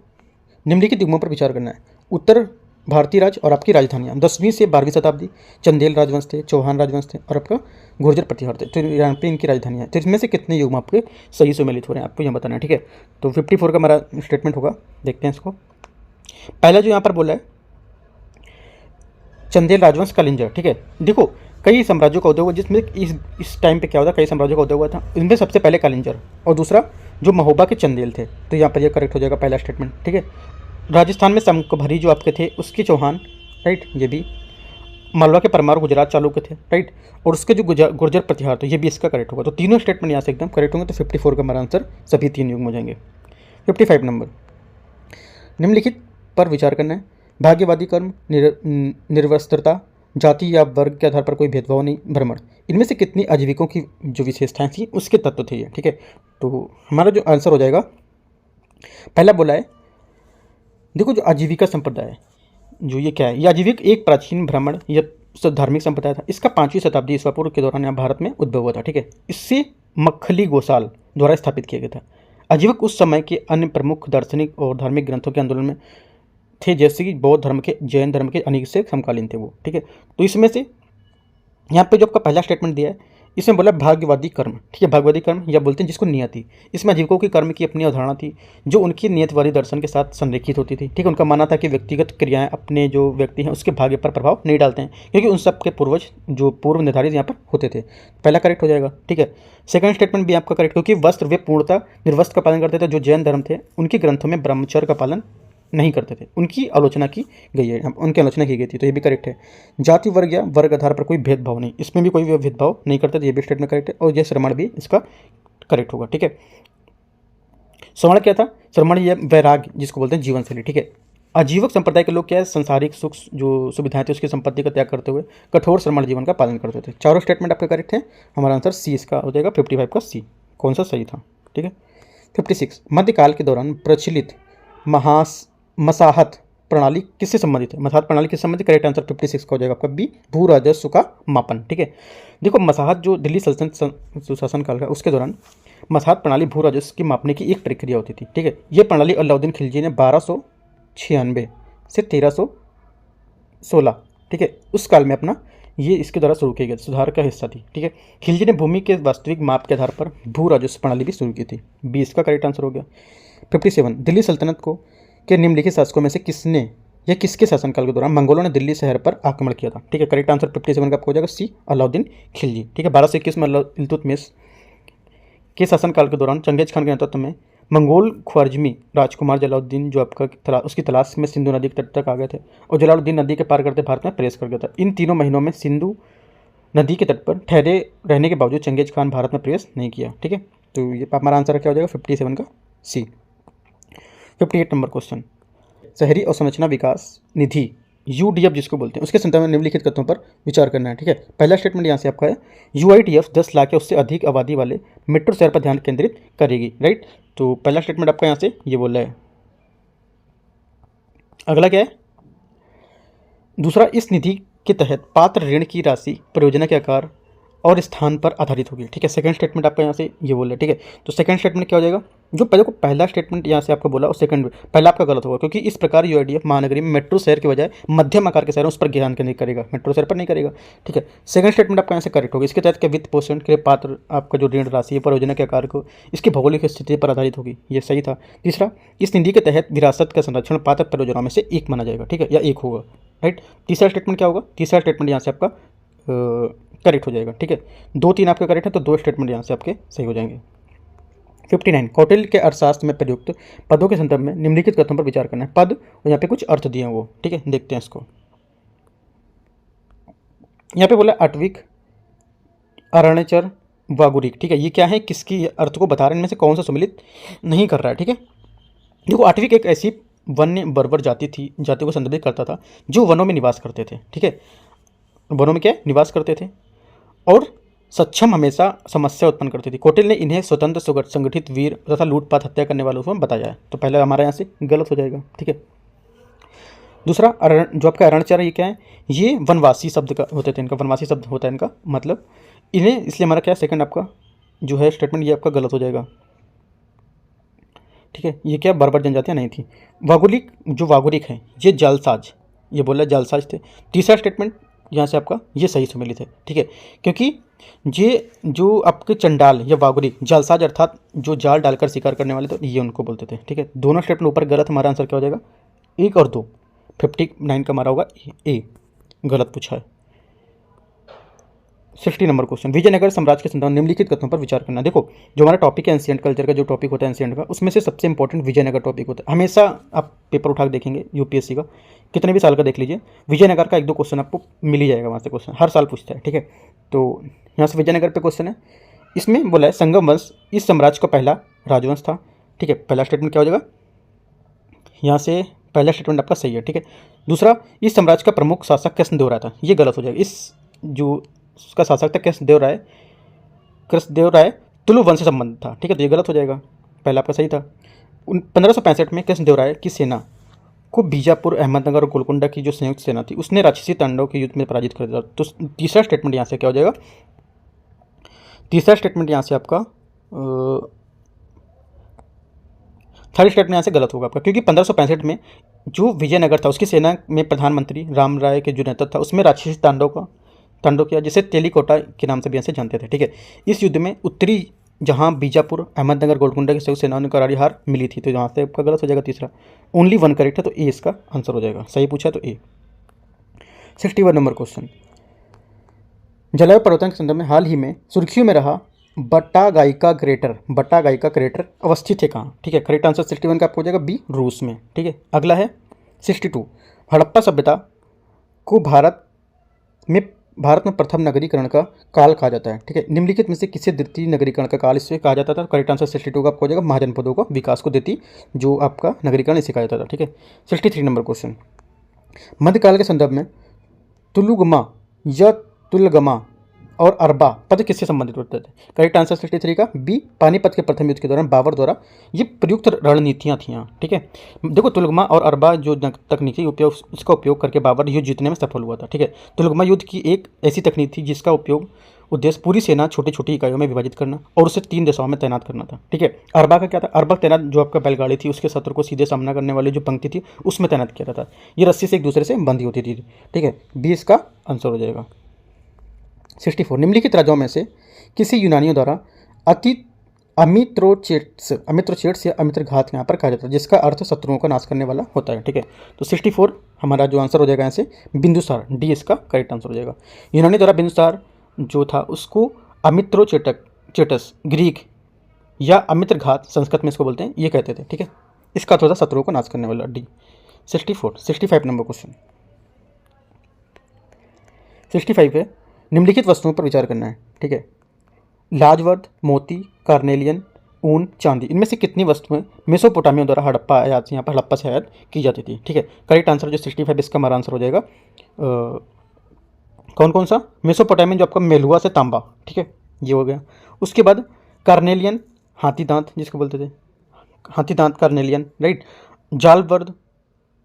निम्नलिखित युगों पर विचार करना है। उत्तर भारतीय राज्य और आपकी राजधानियाँ। 10वीं से 12वीं शताब्दी चंदेल राजवंश थे, चौहान राजवंश थे और आपका गुर्जर प्रतिहार थे। तो यहाँ पे इनकी राजधानियाँ। तो इसमें से कितने युग आपके सही सुमेलित हो रहे हैं आपको यहाँ बताना है, ठीक है। तो 54 का हमारा स्टेटमेंट होगा, देखते हैं इसको। पहला जो यहाँ पर बोला है चंदेल राजवंश कलिंजर, ठीक है। देखो कई साम्राज्यों का उदय हुआ, जिसमें इस टाइम पे क्या होता, कई साम्राज्यों का उदय हुआ था। इनमें सबसे पहले कलिंजर और दूसरा जो महोबा के चंदेल थे। तो यहाँ पर यह करेक्ट हो जाएगा पहला स्टेटमेंट, ठीक है। राजस्थान में समकभरी जो आपके थे उसके चौहान, राइट, ये भी। मालवा के परमार गुजरात चालुक्य थे, राइट, और उसके जो गुर्जर प्रतिहार, तो ये भी इसका करेक्ट होगा। तो तीनों स्टेटमेंट यहाँ से एकदम करेक्ट होंगे। तो 54 का हमारा आंसर सभी 3 युग में हो जाएंगे। 55 नंबर, निम्नलिखित पर विचार करना है। भाग्यवादी कर्म, निर्वस्त्रता, जाति या वर्ग के आधार पर कोई भेदभाव नहीं, भ्रमण, इनमें से कितनी आजीविकों की जो विशेषताएं थी उसके तत्व थे ये, ठीक है। तो हमारा जो आंसर हो जाएगा, पहला बोला है, देखो जो आजीविका संप्रदाय है, जो ये क्या है, ये आजीविक एक प्राचीन ब्राह्मण या धार्मिक संप्रदाय था। इसका 5वीं शताब्दी ईसा पूर्व के दौरान यहाँ भारत में उद्भव हुआ था, ठीक है। इससे मक्खली गोसाल द्वारा स्थापित किया गया था। आजीविक उस समय के अन्य प्रमुख दार्शनिक और धार्मिक ग्रंथों के आंदोलन में थे, जैसे कि बौद्ध धर्म के, जैन धर्म के, अनेक से समकालीन थे वो, ठीक है। तो इसमें से यहाँ पे जो आपका पहला स्टेटमेंट दिया है, इसमें बोला भाग्यवादी कर्म, ठीक है। भाग्यवादी कर्म या बोलते हैं जिसको नियति। इसमें आजीविकों की कर्म की अपनी अवधारणा थी, जो उनकी नियतवादी दर्शन के साथ संरेखित होती थी, ठीक है। उनका मानना था कि व्यक्तिगत क्रियाएं अपने जो व्यक्ति हैं उसके भाग्य पर प्रभाव नहीं डालते हैं, क्योंकि उन सब के पूर्वज जो पूर्व निर्धारित यहाँ पर होते थे। पहला करेक्ट हो जाएगा, ठीक है। सेकंड स्टेटमेंट भी आपका करेक्ट, क्योंकि वस्त्र वे पूर्णतः निर्वस्त्र का पालन करते थे। जो जैन धर्म थे उनके ग्रंथों में ब्रह्मचर्य का पालन नहीं करते थे, उनकी आलोचना की गई है, उनकी आलोचना की गई थी। तो ये भी करेक्ट है। जाति वर्ग या वर्ग आधार पर कोई भेदभाव नहीं, इसमें भी कोई भेदभाव नहीं करते थे, ये भी स्टेटमेंट करेक्ट है। और यह श्रमण भी इसका करेक्ट होगा, ठीक है। श्रमण क्या था, श्रमण या वैराग्य जिसको बोलते हैं जीवन शैली, ठीक है। आजीवक संप्रदाय के लोग क्या है, संसारिक सुख जो सुविधाएं थी उसकी संपत्ति का त्याग करते हुए कठोर श्रमण जीवन का पालन करते थे। चारों स्टेटमेंट आपके करेक्ट है। हमारा आंसर सी इसका हो जाएगा, 55 का सी। कौन सा सही था, ठीक है। 56, मध्यकाल के दौरान प्रचलित मसाहत प्रणाली किससे संबंधित है। मसाहत प्रणाली किससे संबंधित, करेक्ट आंसर 56 का हो जाएगा आपका बी, भू राजस्व का मापन, ठीक है। देखो मसाहत जो दिल्ली सल्तनत शासनकाल का उसके दौरान मसाहत प्रणाली भू राजस्व की मापने की एक प्रक्रिया होती थी, ठीक है। ये प्रणाली अलाउद्दीन खिलजी ने 1296 से 1316, ठीक है, उस काल में अपना ये इसके द्वारा शुरू किया गया, सुधार का हिस्सा थी, ठीक है। खिलजी ने भूमि के वास्तविक माप के आधार पर भू राजस्व प्रणाली भी शुरू की थी, बी इसका करेक्ट आंसर हो गया। 57, दिल्ली सल्तनत को के निम्नलिखित शासकों में से किसने या किसके शासनकाल के दौरान मंगोलों ने दिल्ली शहर पर आक्रमण किया था, ठीक है। करेक्ट आंसर 57 का आपको हो जाएगा सी, अलाउद्दीन खिलजी, ठीक है। 1221 में इल्तुतमिश के शासनकाल के दौरान चंगेज खान के नेतृत्व में मंगोल ख्वारिज्मी राजकुमार जलालुद्दीन जो आपका उसकी तलाश में सिंधु नदी के तट तक आ गए थे और जलालुद्दीन नदी के पार करते भारत में प्रवेश कर गया था। इन तीनों महीनों में सिंधु नदी के तट पर ठहरे रहने के बावजूद चंगेज खान भारत में प्रवेश नहीं किया, ठीक है। तो ये हमारा आंसर क्या हो जाएगा, 57 का सी। 58 नंबर क्वेश्चन, शहरी अवसंरचना विकास निधि यूडीएफ जिसको बोलते हैं उसके संदर्भ में निम्नलिखित तथ्यों पर विचार करना है, ठीक है। पहला स्टेटमेंट यहाँ से आपका है, यूआईडीएफ 10 लाख या उससे अधिक आबादी वाले मेट्रो शहर पर ध्यान केंद्रित करेगी, राइट। तो पहला स्टेटमेंट आपका यहाँ से ये बोल रहा है। अगला क्या है, दूसरा, इस निधि के तहत पात्र ऋण की राशि परियोजना के आकार और स्थान पर आधारित होगी, ठीक है। सेकंड स्टेटमेंट आपका यहाँ से ये बोल रहा है, ठीक है। तो सेकंड स्टेटमेंट क्या हो जाएगा, जो पहला स्टेटमेंट यहाँ से आपको बोला और सेकंड पहला आपका गलत होगा, क्योंकि इस प्रकार यूआईडीएफ महानगरी में मेट्रो शहर के बजाय मध्यम आकार के शहरों उस पर ध्यान केंद्रित करेगा, मेट्रो शहर पर नहीं करेगा, ठीक है। सेकंड स्टेटमेंट आपका यहाँ से करेक्ट होगा। इसके तहत के वित्त पोषण के लिए पात्र आपका जो ऋण राशि है परियोजना के आकार को इसकी भौगोलिक स्थिति पर आधारित होगी, ये सही था। तीसरा, इस निधि के तहत विरासत का संरक्षण पात्र परियोजनाओं में से एक माना जाएगा, ठीक है, या एक होगा, राइट। तीसरा स्टेटमेंट क्या होगा, तीसरा स्टेटमेंट यहाँ से आपका करेक्ट हो जाएगा, ठीक है। 2, 3 आपके करेक्ट है, तो 2 स्टेटमेंट यहाँ से आपके सही हो जाएंगे। 59, कौटिल्य के अर्थशास्त्र में प्रयुक्त पदों के संदर्भ में निम्नलिखित कथनों पर विचार करना है। पद और यहाँ पे कुछ अर्थ दिए हैं वो, ठीक है, देखते हैं इसको। यहाँ पे बोला अटविक, अरण्यचर, वागुरिक, ठीक है। ये क्या है, किसकी अर्थ को बता रहे हैं, इनमें से कौन सा सम्मिलित नहीं कर रहा है, ठीक है। देखो अटविक एक ऐसी वन्य बर्बर जाति को संदर्भित करता था जो वनों में निवास करते थे, ठीक है। वनों में क्या निवास करते थे और सक्षम हमेशा समस्या उत्पन्न करती थी। कौटिल्य ने इन्हें स्वतंत्र संगठित वीर तथा लूटपाट हत्या करने वालों को बताया है। तो पहला हमारा यहाँ से गलत हो जाएगा, ठीक है। दूसरा, जो आपका अरण्यचर ये क्या है, ये वनवासी शब्द का होते थे, इनका वनवासी शब्द होता है इनका मतलब इन्हें, इसलिए हमारा क्या सेकंड आपका जो है स्टेटमेंट ये आपका गलत हो जाएगा, ठीक है, ये क्या बर्बर जनजातियाँ नहीं थी। वागुलिक जो वागुरिक हैं ये जालसाज, ये बोला जालसाज थे। तीसरा स्टेटमेंट यहाँ से आपका ये सही सम्मिलित है, ठीक है, क्योंकि ये जो आपके चंडाल या वागुरिक जालसाज अर्थात जो जाल डालकर शिकार करने वाले थे ये उनको बोलते थे, ठीक है। दोनों स्टेटमेंट ऊपर गलत, हमारा आंसर क्या हो जाएगा 1 और 2। 59 का हमारा होगा ए, गलत पूछा है। 60 नंबर क्वेश्चन, विजयनगर साम्राज्य के संदर्भ में निम्नलिखित कथनों पर विचार करना। देखो जो हमारा टॉपिक है एंशिएंट कल्चर का, जो टॉपिक होता है एंशिएंट का, उसमें से सबसे इंपॉर्टेंट विजयनगर टॉपिक होता है। हमेशा आप पेपर उठा के देखेंगे यूपीएससी का, कितने भी साल का देख लीजिए, विजयनगर का 1-2 क्वेश्चन आपको मिल ही जाएगा, वहाँ से क्वेश्चन हर साल पूछता है, ठीक है। तो यहाँ से विजयनगर पे क्वेश्चन है, इसमें बोला है संगम वंश इस साम्राज्य का पहला राजवंश था, ठीक है। पहला स्टेटमेंट क्या हो जाएगा, यहाँ से पहला स्टेटमेंट आपका सही है, ठीक है। दूसरा, इस साम्राज्य का प्रमुख शासक कृष्णदेव राय था, ये गलत हो जाएगा। इस जो उसका शासक था कृष्णदेव राय तुलु वंश से संबंध था, ठीक है, तो ये गलत हो जाएगा, पहला आपका सही था। 1565 में कृष्णदेव राय की सेना को बीजापुर, अहमदनगर और गोलकुंडा की जो संयुक्त सेना थी उसने राक्षसी तांडव के युद्ध में पराजित कर दिया। तो तीसरा स्टेटमेंट यहाँ से क्या हो जाएगा, तीसरा स्टेटमेंट यहाँ से आपका थर्ड स्टेटमेंट यहाँ से गलत होगा आपका, क्योंकि 1565 में जो विजयनगर था उसकी सेना में प्रधानमंत्री राम राय के जो नेतृत्व था उसमें राक्षसी तांडव किया, जिसे तेलीकोटा के नाम से भी यहाँ से जानते थे, ठीक है। इस युद्ध में उत्तरी जहाँ बीजापुर, अहमदनगर, गोलकुंडा की संयुक्त सेनाओं ने करारी हार मिली थी, तो यहाँ से आपका गलत हो जाएगा तीसरा। ओनली 1 करेक्ट है, तो ए इसका आंसर हो जाएगा, सही पूछा तो ए। 61 नंबर क्वेश्चन, जलवायु परिवर्तन के संदर्भ में हाल ही में सुर्खियों में रहा बट्टागाइका क्रेटर अवस्थित है कहाँ, ठीक है। करेक्ट आंसर 61 का आपको हो जाएगा बी, रूस में, ठीक है। अगला है 62, हड़प्पा सभ्यता को भारत में प्रथम नगरीकरण का काल कहा जाता है, ठीक है। निम्नलिखित में से किसे द्वितीय नगरीकरण का काल इससे कहा जाता था। करेक्ट आंसर 62 का आपको हो जाएगा महाजनपदों का विकास को देती जो आपका नगरीकरण इसे कहा जाता था, ठीक है। 63 नंबर क्वेश्चन, मध्यकाल के संदर्भ में तुलुगमा या तुलगमा और अरबा पद किससे संबंधित होते थे। करेक्ट आंसर 63 का बी, पानीपत के प्रथम युद्ध के दौरान बाबर द्वारा ये प्रयुक्त रणनीतियाँ थी, ठीक है। देखो तुलगमा और अरबा जो तकनीकी उपयोग, इसका उपयोग करके बाबर युद्ध जीतने में सफल हुआ था, ठीक है। तुलगमा युद्ध की एक ऐसी तकनीक थी जिसका उद्देश्य पूरी सेना छोटी छोटी इकाइयों में विभाजित करना और उसे 3 दिशाओं में तैनात करना था, ठीक है। अरबा का क्या था, अरबा तैनात जो आपका बैलगाड़ी थी उसके शत्रु को सीधे सामना करने वाली जो पंक्ति थी उसमें तैनात किया था। ये रस्सी से एक दूसरे से बंधी होती थी, ठीक है। बी इसका आंसर हो जाएगा। 64, निम्नलिखित राज्यों में से किसी यूनानियों द्वारा अमित्रोचेट्स या अमित्रघात यहाँ पर कहा जाता है, जिसका अर्थ शत्रुओं का नाश करने वाला होता है, ठीक है। तो 64 हमारा जो आंसर हो जाएगा यहाँ से बिंदुसार, डी इसका करेक्ट आंसर हो जाएगा। यूनानी द्वारा बिंदुसार जो था उसको अमित्रोचेटस ग्रीक या अमित्रघात संस्कृत में इसको बोलते हैं, ये कहते थे, ठीक है। इसका अर्थ होता शत्रुओं को नाश करने वाला, डी। 65 नंबर क्वेश्चन, 65 है, निम्नलिखित वस्तुओं पर विचार करना है, ठीक है। लाजवर्द, मोती, कार्नेलियन, ऊन, चांदी, इनमें से कितनी वस्तुएं मेसोपोटामिया द्वारा हड़प्पा आयात, यहाँ पर हड़प्पा से आयात की जाती थी, ठीक है। करेक्ट आंसर जो 65 इसका हमारा आंसर हो जाएगा कौन कौन सा, मेसोपोटामिया जो आपका मेलुआ से तांबा, ठीक है, ये हो गया। उसके बाद कार्नेलियन हाथी दांत जिसको बोलते थे, हाथी दांत कार्नेलियन, राइट। जालवर्द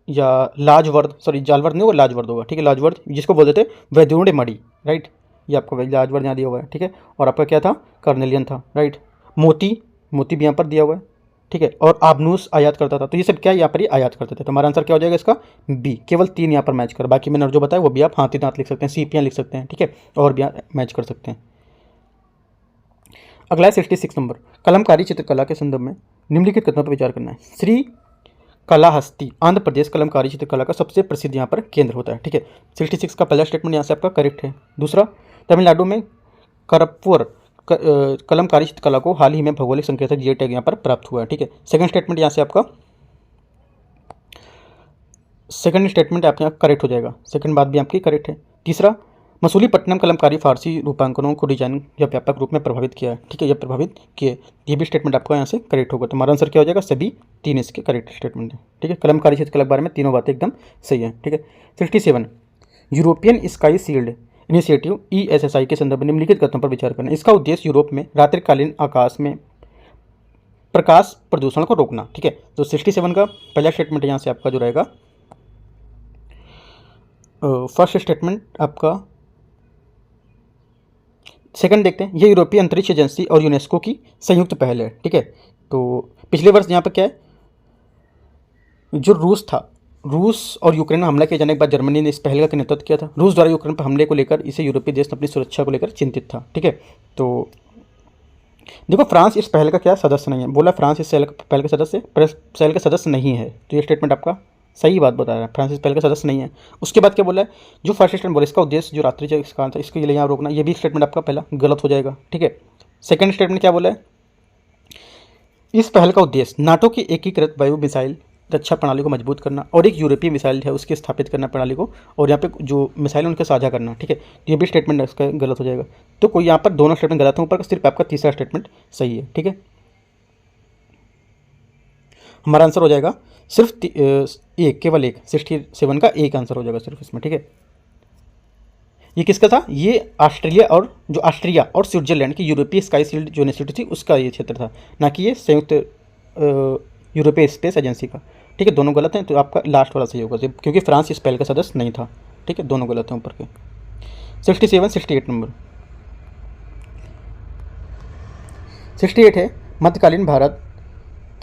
या लाजवर्द, सॉरी जालवर्द नहीं होगा लाजवर्द होगा, ठीक है। लाजवर्द जिसको बोलते थे वैद्युण्ड मणि, राइट, ये आपका लाजवर्द यहाँ दिया हुआ है, ठीक है। और आपका क्या था, कार्नेलियन था, राइट। मोती भी यहाँ पर दिया हुआ है, ठीक है। और आबनूस आयात करता था, तो ये सब क्या यहाँ पर ही आयात करते थे। तो हमारा आंसर क्या हो जाएगा इसका बी, केवल 3 यहाँ पर मैच कर, बाकी मैंने जो बताया वो भी आप हाथी दांत लिख सकते हैं, सीपियाँ लिख सकते हैं, ठीक है, और भी मैच कर सकते हैं। अगला है 66 नंबर, कलमकारी चित्रकला के संदर्भ में निम्नलिखित कथनों पर विचार करना है। श्री कालाहस्ती आंध्र प्रदेश कलमकारी चित्रकला का सबसे प्रसिद्ध यहाँ पर केंद्र होता है, ठीक है। 66 का पहला स्टेटमेंट यहाँ से आपका करेक्ट है। दूसरा, तमिलनाडु में करप्पुर कलमकारी चित्रकला को हाल ही में भौगोलिक संकेतक जीआई टैग यहाँ पर प्राप्त हुआ है, ठीक है। सेकंड स्टेटमेंट यहाँ से आपका आपके यहाँ करेक्ट हो जाएगा, सेकंड बात भी आपकी करेक्ट है। तीसरा, मसूलीपट्टनम कलमकारी फारसी रूपांकनों को डिजाइन या व्यापक रूप में प्रभावित किया है, ठीक है, यह प्रभावित किए, ये भी स्टेटमेंट आपका यहाँ से करेक्ट होगा। तो हमारा आंसर क्या हो जाएगा, सभी 3 इसके करेक्ट स्टेटमेंट है, ठीक है। कलमकारी चित्रकला के बारे में तीनों बातें एकदम सही है, ठीक है। 67, European sky shield initiative ESSI के संदर्भ में निम्नलिखित कथनों पर विचार करना। इसका उद्देश्य यूरोप में रात्रिकालीन आकाश में प्रकाश प्रदूषण को रोकना, ठीक है। तो 67 का पहला स्टेटमेंट यहाँ से आपका जो रहेगा, फर्स्ट स्टेटमेंट आपका सेकंड देखते हैं, ये यूरोपीय अंतरिक्ष एजेंसी और यूनेस्को की संयुक्त पहल है, ठीक है। तो पिछले वर्ष यहाँ पर क्या है, जो रूस था, रूस और यूक्रेन में हमला किए जाने के बाद जर्मनी ने इस पहल का नेतृत्व किया था। रूस द्वारा यूक्रेन पर हमले को लेकर इसे यूरोपीय देश अपनी सुरक्षा को लेकर चिंतित था, ठीक है। तो देखो, फ्रांस इस पहल का क्या सदस्य नहीं है, बोला फ्रांस इस पहल का सदस्य, पहल का सदस्य नहीं है, तो ये स्टेटमेंट आपका सही बात बता रहा है, फ्रांस इस पहल का सदस्य नहीं है। उसके बाद क्या बोला है, जो फर्स्ट स्टेटमेंट बोला इसका उद्देश्य जो रात्रि था इसके लिए यहाँ रोकना, ये भी स्टेटमेंट आपका पहला गलत हो जाएगा, ठीक है। सेकंड स्टेटमेंट क्या बोला है, इस पहल का उद्देश्य नाटो की एकीकृत वायु मिसाइल रक्षा प्रणाली को मजबूत करना और एक यूरोपीय मिसाइल है उसकी स्थापित करना प्रणाली को, और यहाँ पे जो मिसाइल है उनके साझा करना, ठीक है। तो ये भी स्टेटमेंट इसका गलत हो जाएगा। तो कोई यहाँ पर दोनों स्टेटमेंट गलत हैं, ऊपर का सिर्फ आपका तीसरा स्टेटमेंट सही है, ठीक है। हमारा आंसर हो जाएगा सिर्फ एक, केवल एक, 67 का एक आंसर हो जाएगा सिर्फ इसमें, ठीक है। ये किसका था, ये ऑस्ट्रिया और स्विट्जरलैंड की यूरोपीय स्काई शील्ड जो इंस्टीट्यूट थी उसका ये क्षेत्र था, ना कि ये संयुक्त यूरोपीय स्पेस एजेंसी का, ठीक है। दोनों गलत हैं, तो आपका लास्ट वाला सही होगा क्योंकि फ्रांस इस पहल का सदस्य नहीं था, ठीक है। दोनों गलत हैं ऊपर के। 68 नंबर 68 है, मध्यकालीन भारत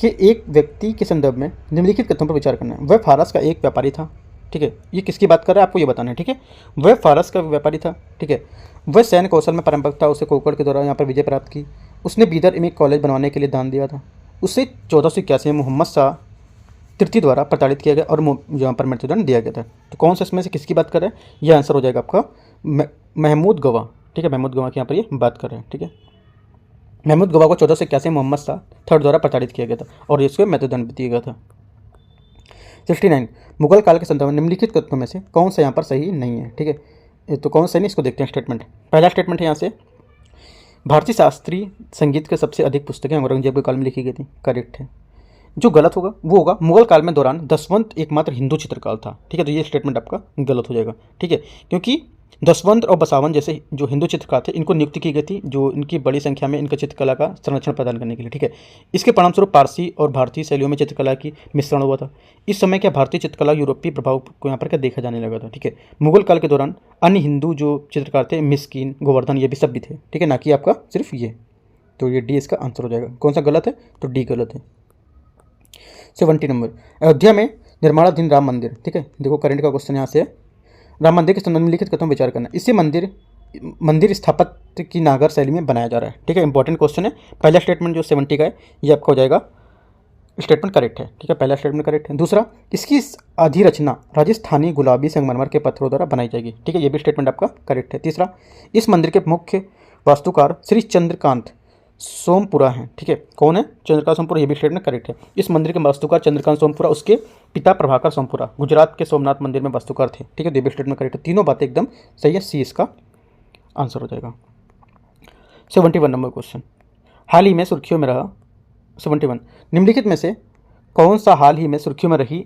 के एक व्यक्ति के संदर्भ में निम्नलिखित कथनों पर विचार करना है। वह फारस का एक व्यापारी था, ठीक है। ये किसकी बात कर रहा है आपको ये बताना है, ठीक है। वह फारस का व्यापारी था, ठीक है। वह सैन्य कौशल में पारंपरिक था, उसे कोकड़ के दौरान यहाँ पर विजय प्राप्त की। उसने बीदर में कॉलेज बनवाने के लिए दान दिया था। उसे 1481 में मोहम्मद शाह तृतीय द्वारा प्रताड़ित किया गया और यहाँ पर मृत्युदंड दिया गया था। तो कौन सा इसमें से किसकी बात कर रहे हैं, यह आंसर हो जाएगा आपका महमूद गवाह, ठीक है। महमूद गवाह की यहाँ पर ये बात कर रहे हैं, ठीक है। महमूद गवाह को 1481 मोहम्मद शाह थर्ड द्वारा प्रताड़ित किया गया था और इसको मृत्युदंड दिया गया था। 69 मुगल काल के संदर्भ में निम्नलिखित कथनों में से कौन सा यहाँ पर सही नहीं है, ठीक है। तो कौन सा नहीं, इसको देखते हैं स्टेटमेंट। पहला स्टेटमेंट है यहाँ से, भारतीय शास्त्रीय संगीत के सबसे अधिक पुस्तकें औरंगजेब के काल में लिखी गई थी, करेक्ट है। जो गलत होगा वो होगा, मुगल काल में दौरान दसवंत एकमात्र हिंदू चित्रकार था, ठीक है। तो ये स्टेटमेंट आपका गलत हो जाएगा, ठीक है, क्योंकि दसवंत और बसावन जैसे जो हिंदू चित्रकार थे इनको नियुक्ति की गई थी, जो इनकी बड़ी संख्या में इनका चित्रकला का संरक्षण प्रदान करने के लिए, ठीक है। इसके परिणामस्वरूप पारसी और भारतीय शैलियों में चित्रकला की मिश्रण हुआ था। इस समय क्या भारतीय चित्रकला यूरोपीय प्रभाव को यहाँ पर क्या देखा जाने लगा था, ठीक है। मुगल काल के दौरान अन्य हिंदू जो चित्रकार थे, मिस्किन, गोवर्धन, ये भी सब भी थे, ठीक है, ना कि आपका सिर्फ ये। तो ये डी इसका आंसर हो जाएगा। कौन सा गलत है, तो डी गलत है। 70 नंबर, अयोध्या में निर्माणाधीन राम मंदिर, ठीक है। देखो करंट का क्वेश्चन यहाँ से है, राम मंदिर के संबंध में लिखित कथनों विचार करना। इसे मंदिर स्थापत्य की नागर शैली में बनाया जा रहा है, ठीक है। इंपॉर्टेंट क्वेश्चन है। पहला स्टेटमेंट जो 70 का है ये आपका हो जाएगा स्टेटमेंट करेक्ट है, ठीक है। पहला स्टेटमेंट करेक्ट है। दूसरा, इसकी अधिरचना राजस्थानी गुलाबी संगमरमर के पत्थरों द्वारा बनाई जाएगी, ठीक है। ये भी स्टेटमेंट आपका करेक्ट है। तीसरा, इस मंदिर के मुख्य वास्तुकार श्री चंद्रकांत सोमपुरा हैं, ठीक है। कौन है, चंद्रकांत सोमपुरा, ये भी स्टेटमेंट करेक्ट है। इस मंदिर के वास्तुकार चंद्रकांत सोमपुरा, उसके पिता प्रभाकर सोमपुरा गुजरात के सोमनाथ मंदिर में वास्तुकार थे, ठीक है। ये भी स्टेटमेंट करेक्ट है। तीनों बातें एकदम सही है, सी इसका आंसर हो जाएगा। 71 नंबर क्वेश्चन, हाल ही में सुर्खियों में रहा 71 निम्नलिखित में से कौन सा हाल ही में सुर्खियों में रही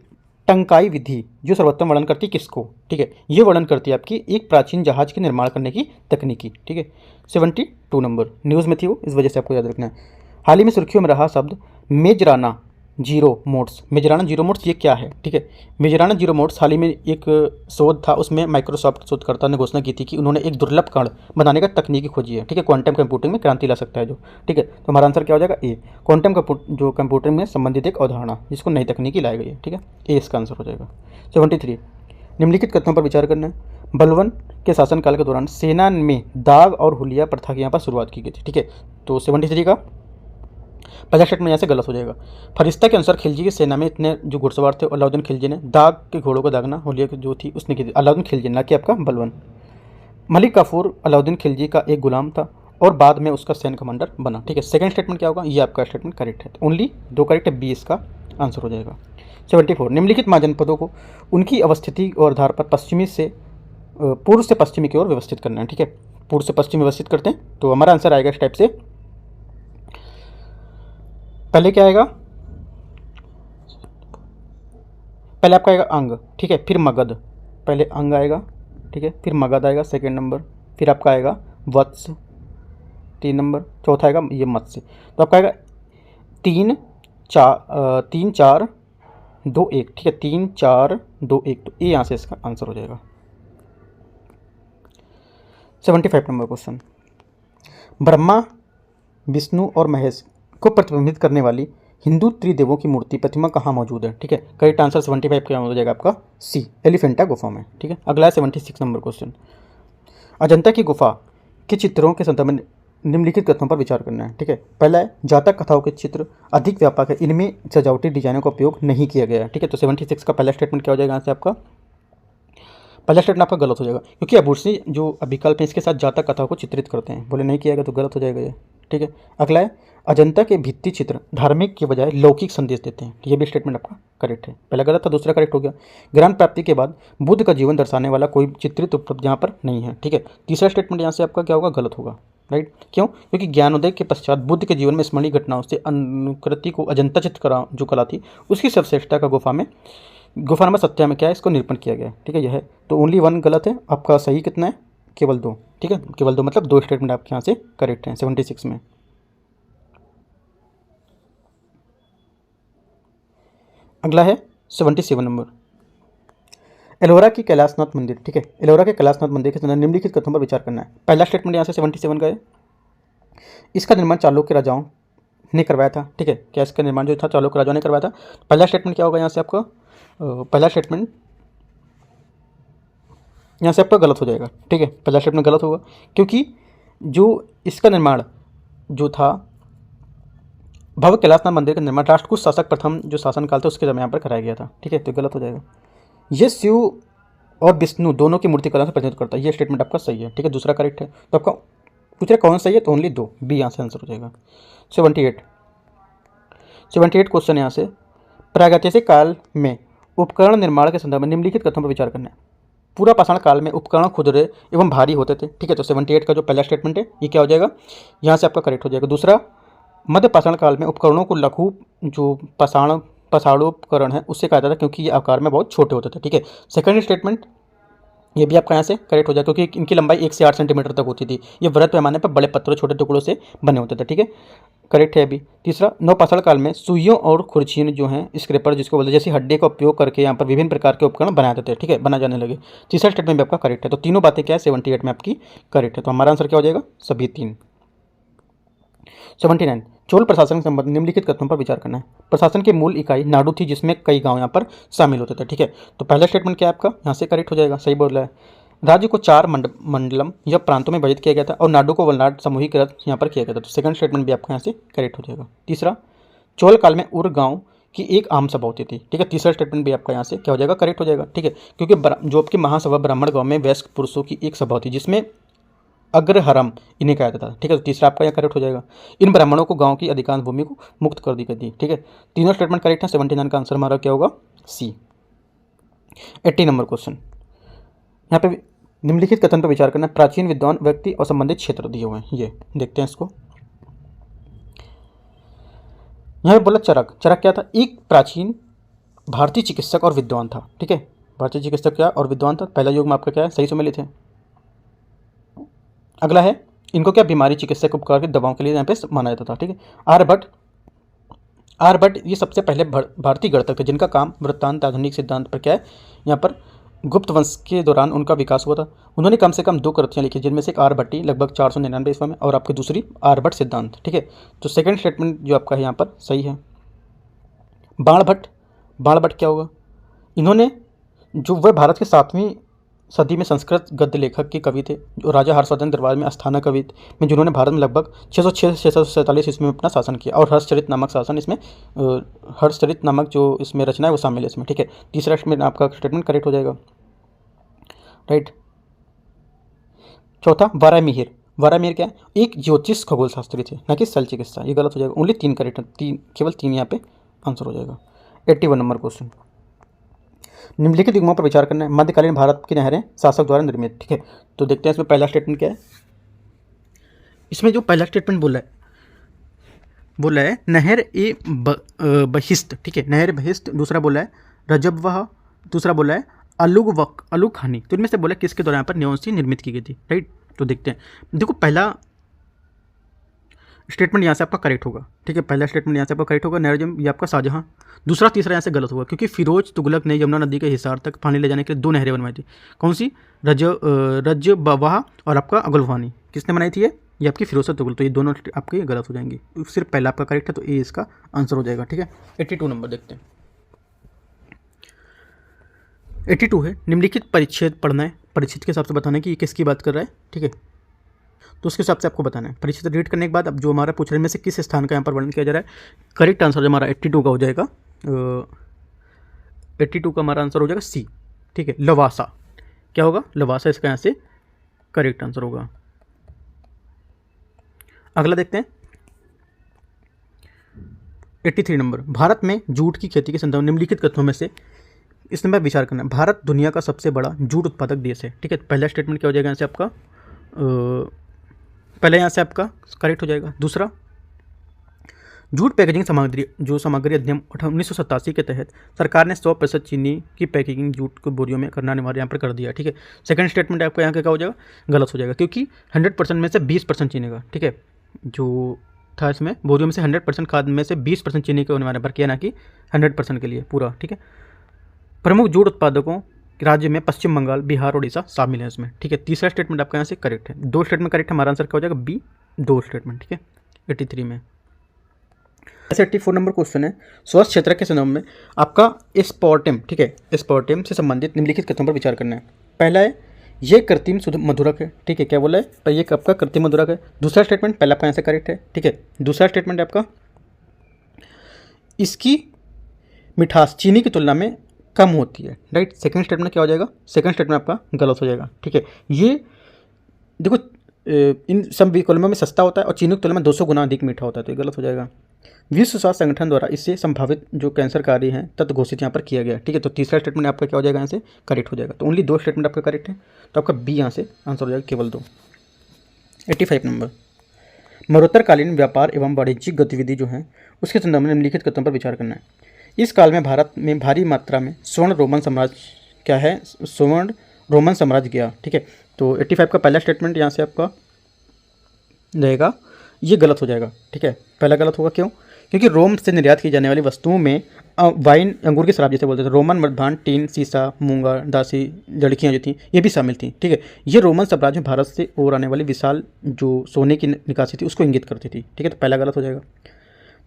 टंकाई विधि जो सर्वोत्तम वर्णन करती है किसको, ठीक है। ये वर्णन करती है आपकी एक प्राचीन जहाज के निर्माण करने की तकनीकी, ठीक है। 72 नंबर, न्यूज़ में थी वो, इस वजह से आपको याद रखना है। हाल ही में सुर्खियों में रहा शब्द Majorana zero modes. Majorana zero modes ये क्या है, ठीक है। मेजराना जीरो मोड्स हाल ही में एक शोध था, उसमें माइक्रोसॉफ्ट शोधकर्ता ने घोषणा की थी कि उन्होंने एक दुर्लभ कण बनाने का तकनीकी खोजी है, ठीक है। क्वांटम कंप्यूटिंग में क्रांति ला सकता है जो, ठीक है। तो हमारा आंसर क्या हो जाएगा, ए। क्वांटम जो कंप्यूटिंग में संबंधित एक अवधारणा जिसको नई तकनीकी लाई गई है, ठीक है। ए इसका आंसर हो जाएगा। 73 निम्नलिखित कथनों पर विचार करना है। बलवन के शासनकाल के दौरान सेना में दाग और हुलिया प्रथा की यहाँ पर शुरुआत की गई थी, ठीक है। तो 73 का पहला स्टेटमेंट यहाँ से गलत हो जाएगा। फरिश्ता के अनुसार खिलजी की सेना में इतने जो घुड़सवार थे, अलाउद्दीन खिलजी ने दाग के घोड़ों को दागना हुलिया जो थी उसने की थी, अलाउद्दीन खिलजी, ना कि आपका बलवन। मलिक काफूर अलाउद्दीन खिलजी का एक गुलाम था और बाद में उसका सैन्य कमांडर बना, ठीक है। सेकंड स्टेटमेंट क्या होगा, ये आपका स्टेटमेंट करेक्ट है। ओनली दो करेक्ट है, बी इसका आंसर हो जाएगा। 74 निम्नलिखित महाजनपदों को उनकी अवस्थिति और आधार पर पूर्व से पश्चिमी की ओर व्यवस्थित करना है, ठीक है। पूर्व से पश्चिम व्यवस्थित करते हैं तो हमारा आंसर आएगा इस टाइप से। पहले क्या आएगा, पहले आपका आएगा अंग, ठीक है, फिर मगध, पहले अंग आएगा, ठीक है, फिर मगध आएगा सेकंड नंबर, फिर आपका आएगा वत्स 3 नंबर, चौथा आएगा ये मत्स्य। तो आपका आएगा 3 4 2 1, ठीक है, 3 4 2 1, तो ये यहाँ से इसका आंसर हो जाएगा। 75 नंबर क्वेश्चन, ब्रह्मा, विष्णु और महेश को प्रतिबिंबित करने वाली हिंदू त्रिदेवों की मूर्ति प्रतिमा कहाँ मौजूद है? ठीक है, करेक्ट आंसर 75 क्या हो जाएगा आपका सी, एलिफेंटा गुफा में। ठीक है, अगला है 76 नंबर क्वेश्चन। अजंता की गुफा के चित्रों के संदर्भ में निम्नलिखित कथनों पर विचार करना है। ठीक है, पहला है जातक कथाओं के चित्र अधिक व्यापक है, इनमें सजावटी डिजाइनों का उपयोग नहीं किया गया है। ठीक है, तो 76 का पहला स्टेटमेंट क्या हो जाएगा यहाँ से आपका? पहला स्टेटमेंट आपका गलत हो जाएगा, क्योंकि अबूर्सी जो विकल्प है इसके साथ जातक कथाओं को चित्रित करते हैं, बोले नहीं किया गया तो गलत हो जाएगा ये। ठीक है, अगला है अजंता के भित्ति चित्र धार्मिक के बजाय लौकिक संदेश देते हैं। ये भी स्टेटमेंट आपका करेक्ट है, पहला गलत था, दूसरा करेक्ट हो गया। ज्ञान प्राप्ति के बाद बुद्ध का जीवन दर्शाने वाला कोई चित्रित उपलब्ध यहाँ पर नहीं है। ठीक है, तीसरा स्टेटमेंट यहाँ से आपका क्या होगा? गलत होगा। राइट, क्यों? क्योंकि ज्ञानोदय के पश्चात बुद्ध के जीवन में स्मरणीय घटनाओं से अनुकृति को अजंता चित्रकला जो कला थी उसकी सर्वश्रेष्ठता का गुफा नंबर 70 में क्या है, इसको निरूपण किया गया है। ठीक है, यह है तो ओनली वन गलत है, आपका सही कितना है? केवल 2। ठीक है, केवल 2 मतलब 2 स्टेटमेंट आपके यहाँ से करेक्ट हैं 76 में। अगला है 77 नंबर, एलोरा की कैलाशनाथ मंदिर। ठीक है, एलोरा के कैलाशनाथ मंदिर के संदर्भ निम्नलिखित कथनों पर विचार करना है। पहला स्टेटमेंट यहाँ से 77 का है, इसका निर्माण चालुक्य राजाओं ने करवाया था। ठीक है, क्या इसका निर्माण जो था चालुक्य राजाओं ने करवाया था? पहला स्टेटमेंट क्या होगा यहाँ से आपका? पहला स्टेटमेंट यहाँ से आपका गलत हो जाएगा। ठीक है, पहला स्टेटमेंट गलत होगा, क्योंकि जो इसका निर्माण जो था भव्य कैलाशनाथ मंदिर का निर्माण राष्ट्रकूट शासक प्रथम जो शासनकाल था उसके यहाँ पर कराया गया था। ठीक है, तो गलत हो जाएगा। ये शिव और विष्णु दोनों की मूर्ति कला से प्रतिनिधित्व करता है, ये स्टेटमेंट आपका सही है। ठीक है, दूसरा करेक्ट है, तो आपका पूछ रहे कौन सही है, तो ओनली 2, बी यहाँ से आंसर हो जाएगा। 78 क्वेश्चन यहाँ से, प्रागैतिहासिक काल में उपकरण निर्माण के संदर्भ में निम्नलिखित कथनों पर विचार करना है। पूरा पाषाण काल में उपकरण खुदरे एवं भारी होते थे। ठीक है, तो 78 का जो पहला स्टेटमेंट है ये क्या हो जाएगा? यहाँ से आपका करेक्ट हो जाएगा। दूसरा, मध्य पाषाण काल में उपकरणों को लघु जो पाषाणोपकरण है उससे कहा जाता था, क्योंकि ये आकार में बहुत छोटे होते थे। ठीक है, सेकंड स्टेटमेंट ये भी आपका यहाँ से करेक्ट हो जाएगा, क्योंकि इनकी लंबाई 1 से 8 सेंटीमीटर तक होती थी। ये वृहद पैमाने पर बड़े पत्थरों छोटे टुकड़ों से बने होते थे। ठीक है, करेक्ट है अभी। तीसरा, नवपाषाण काल में सुइयों और खुरचीन जो हैं स्क्रैपर जिसको बोलते हैं, जैसी हड्डी का उपयोग करके यहाँ पर विभिन्न प्रकार के उपकरण बनाए जाते थे। ठीक है, बना जाने लगे। तीसरा स्टेटमेंट भी आपका करेक्ट है, तो तीनों बातें क्या है 78 में आपकी करेक्ट है, तो हमारा आंसर क्या हो जाएगा? सभी 3। 79, चोल प्रशासन के संबंध निम्नलिखित कथनों पर विचार करना है। प्रशासन की मूल इकाई नाडु थी, जिसमें कई गांव यहाँ पर शामिल होते थे। ठीक है, तो पहला स्टेटमेंट क्या है आपका? यहाँ से करेक्ट हो जाएगा, सही बोल रहा है। राज्य को 4 मंडलम या प्रांतों में विभाजित किया गया था और नाडु को वलनाड समूहीकृत यहाँ पर किया गया था, तो सेकंड स्टेटमेंट भी आपका यहाँ से करेक्ट हो जाएगा। तीसरा, चोल काल में उर गांव की एक आम सभा होती थी। ठीक है, तीसरा स्टेटमेंट भी आपका यहाँ से क्या हो जाएगा? करेक्ट हो जाएगा। ठीक है, क्योंकि जो आपकी महासभा ब्राह्मण गांव में वयस्क पुरुषों की एक सभा होती जिसमें अग्रहरम इन्हें कहा जाता था। ठीक है, तो तीसरा आपका यहाँ करेक्ट हो जाएगा। इन ब्राह्मणों को गांव की अधिकांश भूमि को मुक्त कर दी गई थी। ठीक है, तीनों स्टेटमेंट करेक्ट है। 79 का आंसर हमारा क्या होगा? सी। 80 नंबर क्वेश्चन, यहाँ पे निम्नलिखित कथन पर विचार करना है। प्राचीन विद्वान व्यक्ति और संबंधित क्षेत्र दिए हुए हैं, ये देखते हैं इसको। यहाँ पे बोला चरक क्या था? एक प्राचीन भारतीय चिकित्सक और विद्वान था। ठीक है, भारतीय चिकित्सक क्या और विद्वान था? पहला युग में आपका क्या है? सही सम्मिलित है। अगला है, इनको क्या बीमारी चिकित्सक उपकार की दवाओं के लिए यहाँ पे माना जाता था। ठीक है, आर्यभट्ट ये सबसे पहले भारतीय गणितज्ञ थे जिनका काम वृत्तांत आधुनिक सिद्धांत पर क्या है यहाँ पर गुप्त वंश के दौरान उनका विकास हुआ था। उन्होंने कम से कम 2 कृतियाँ लिखी, जिनमें से एक आर्यभट्टी लगभग 499 ईस्वी में और आपकी दूसरी आर्यभट्ट सिद्धांत। ठीक है, तो सेकंड स्टेटमेंट जो आपका है यहाँ पर सही है। बाणभट्ट क्या होगा? इन्होंने जो वह भारत के 7वीं सदी में संस्कृत गद्य लेखक के कवि थे, जो राजा हर्षवर्धन दरबार में आस्थाना कवि में, जिन्होंने भारत में लगभग 646 ईस्वी में अपना शासन किया, और हर्षचरित नामक शासन इसमें हर्षचरित नामक जो इसमें रचना है वो शामिल है इसमें। ठीक है, तीसरा स्टेटमेंट आपका स्टेटमेंट करेक्ट हो जाएगा। राइट, चौथा, वारामिहिर क्या है? एक ज्योतिष खगोल शास्त्री थे, न कि शल्य चिकित्सा, ये गलत हो जाएगा। ओनली 3 करेक्ट, केवल 3 यहाँ पे आंसर हो जाएगा। 81 नंबर क्वेश्चन, निम्नलिखित युग्मों पर विचार करना है। मध्यकालीन भारत की नहरें शासक द्वारा निर्मित। ठीक है, तो देखते हैं इसमें पहला स्टेटमेंट क्या है। इसमें जो पहला स्टेटमेंट बोला है नहर ए बहिस्त। ठीक है, नहर बहिस्त। दूसरा बोला है रजबवह, दूसरा बोला है अलुग हानि। तो इनमें से बोला किसके द्वारा यहाँ पर न्योंसी निर्मित की गई थी। राइट, तो देखते हैं। देखो, पहला स्टेटमेंट यहाँ से आपका करेक्ट होगा, ठीक है। पहला स्टेटमेंट यहाँ से आपका करेक्ट होगा, नैरजम ये आपका शाहजहाँ। दूसरा तीसरा यहाँ से गलत होगा, क्योंकि फिरोज तुगलक ने यमुना नदी के हिसार तक पानी ले जाने के लिए 2 नहरें बनवाई थी। कौन सी? रजवाहा और आपका अगलवानी। किसने बनाई थी ये आपकी फिरोज तुगलक। तो ये दोनों आपके गलत हो जाएंगे, सिर्फ पहला आपका करेक्ट है, तो ए इसका आंसर हो जाएगा, ठीक है। 82 नंबर देखते हैं। 82 है, निम्नलिखित परिच्छेद पढ़ना है, परिच्छेद के हिसाब से बताना है कि ये किसकी बात कर रहा है, ठीक है। तो उसके हिसाब से आपको बताना है। परिच्छेद रीड करने के बाद अब जो हमारा पूछ रहे में से किस स्थान का यहाँ पर वर्णन किया जा रहा है, करेक्ट आंसर हमारा 82 का हो जाएगा। 82 का हमारा आंसर हो जाएगा सी, ठीक है। लवासा, क्या होगा? लवासा इसका यहाँ से करेक्ट आंसर होगा। अगला देखते हैं 83 नंबर। भारत में जूट की खेती के संदर्भ में निम्नलिखित कथनों में से इसमें मैं विचार करना है। भारत दुनिया का सबसे बड़ा जूट उत्पादक देश है, ठीक है। पहला स्टेटमेंट क्या हो जाएगा यहाँ से आपका, पहले यहाँ से आपका करेक्ट हो जाएगा। दूसरा, जूट पैकेजिंग सामग्री अधिनियम 1987 के तहत सरकार ने 100% चीनी की पैकेजिंग जूट को बोरियों में करना अनिवार्य यहाँ पर कर दिया, ठीक है। सेकंड स्टेटमेंट आपका यहाँ क्या हो जाएगा, गलत हो जाएगा, क्योंकि 100% में से 20% चीनी का, ठीक है, जो था इसमें बोरियों में से 100% खाद में से 20% चीनी के अनिवार्य पर किया, ना कि 100% के लिए पूरा, ठीक है। प्रमुख जूट उत्पादकों राज्य में पश्चिम बंगाल, बिहार, उड़ीसा शामिल है इसमें, ठीक है। तीसरा स्टेटमेंट आपका यहाँ से करेक्ट है। 2 स्टेटमेंट करेक्ट है, हमारा आंसर क्या हो जाएगा बी, 2 स्टेटमेंट, ठीक है। 83 में ऐसे 84 नंबर क्वेश्चन है, स्वास्थ्य क्षेत्र के संदर्भ में आपका एस्पार्टेम, ठीक है, एस्पार्टेम से संबंधित निम्नलिखित कथनों पर विचार करना है। पहला है ये कृत्रिम मधुरक है, ठीक है, क्या बोला है, तो ये आपका कृत्रिम मधुरक है। दूसरा स्टेटमेंट पहला आपका यहाँ से करेक्ट है, ठीक है। दूसरा स्टेटमेंट आपका इसकी मिठास चीनी की तुलना में कम होती है, राइट। सेकंड स्टेटमेंट क्या हो जाएगा, सेकंड स्टेटमेंट आपका गलत हो जाएगा, ठीक है। ये देखो इन सब विकल्पों में सस्ता होता है और चीनी की तुलना में 200 गुना अधिक मीठा होता है, तो ये गलत हो जाएगा। विश्व स्वास्थ्य संगठन द्वारा इससे संभावित जो कैंसरकारी हैं तत्व घोषित यहाँ पर किया गया, ठीक है। तो तीसरा स्टेटमेंट आपका क्या हो जाएगा यहाँ से करेक्ट हो जाएगा। तो ओनली 2 स्टेटमेंट आपका करेक्ट है, तो आपका बी यहाँ से आंसर हो जाएगा, केवल 2। 85 नंबर। मरणोत्तरकालीन व्यापार एवं वाणिज्यिक गतिविधि जो है उसके संदर्भ में निम्नलिखित कथनों पर विचार करना है। इस काल में भारत में भारी मात्रा में स्वर्ण रोमन साम्राज्य क्या है, स्वर्ण रोमन साम्राज्य गया, ठीक है। तो 85 का पहला स्टेटमेंट यहाँ से आपका रहेगा, ये गलत हो जाएगा, ठीक है। पहला गलत होगा, क्यों? क्योंकि रोम से निर्यात की जाने वाली वस्तुओं में वाइन, अंगूर की शराब जैसे बोलते थे, रोमन मृदभांड, टीन, सीसा, मूंगा, दासी, लड़कियाँ जो थी ये भी शामिल थी, ठीक है। ये रोमन साम्राज्य में भारत से और आने वाली विशाल जो सोने की निकासी थी उसको इंगित करती थी, ठीक है। तो पहला गलत हो जाएगा।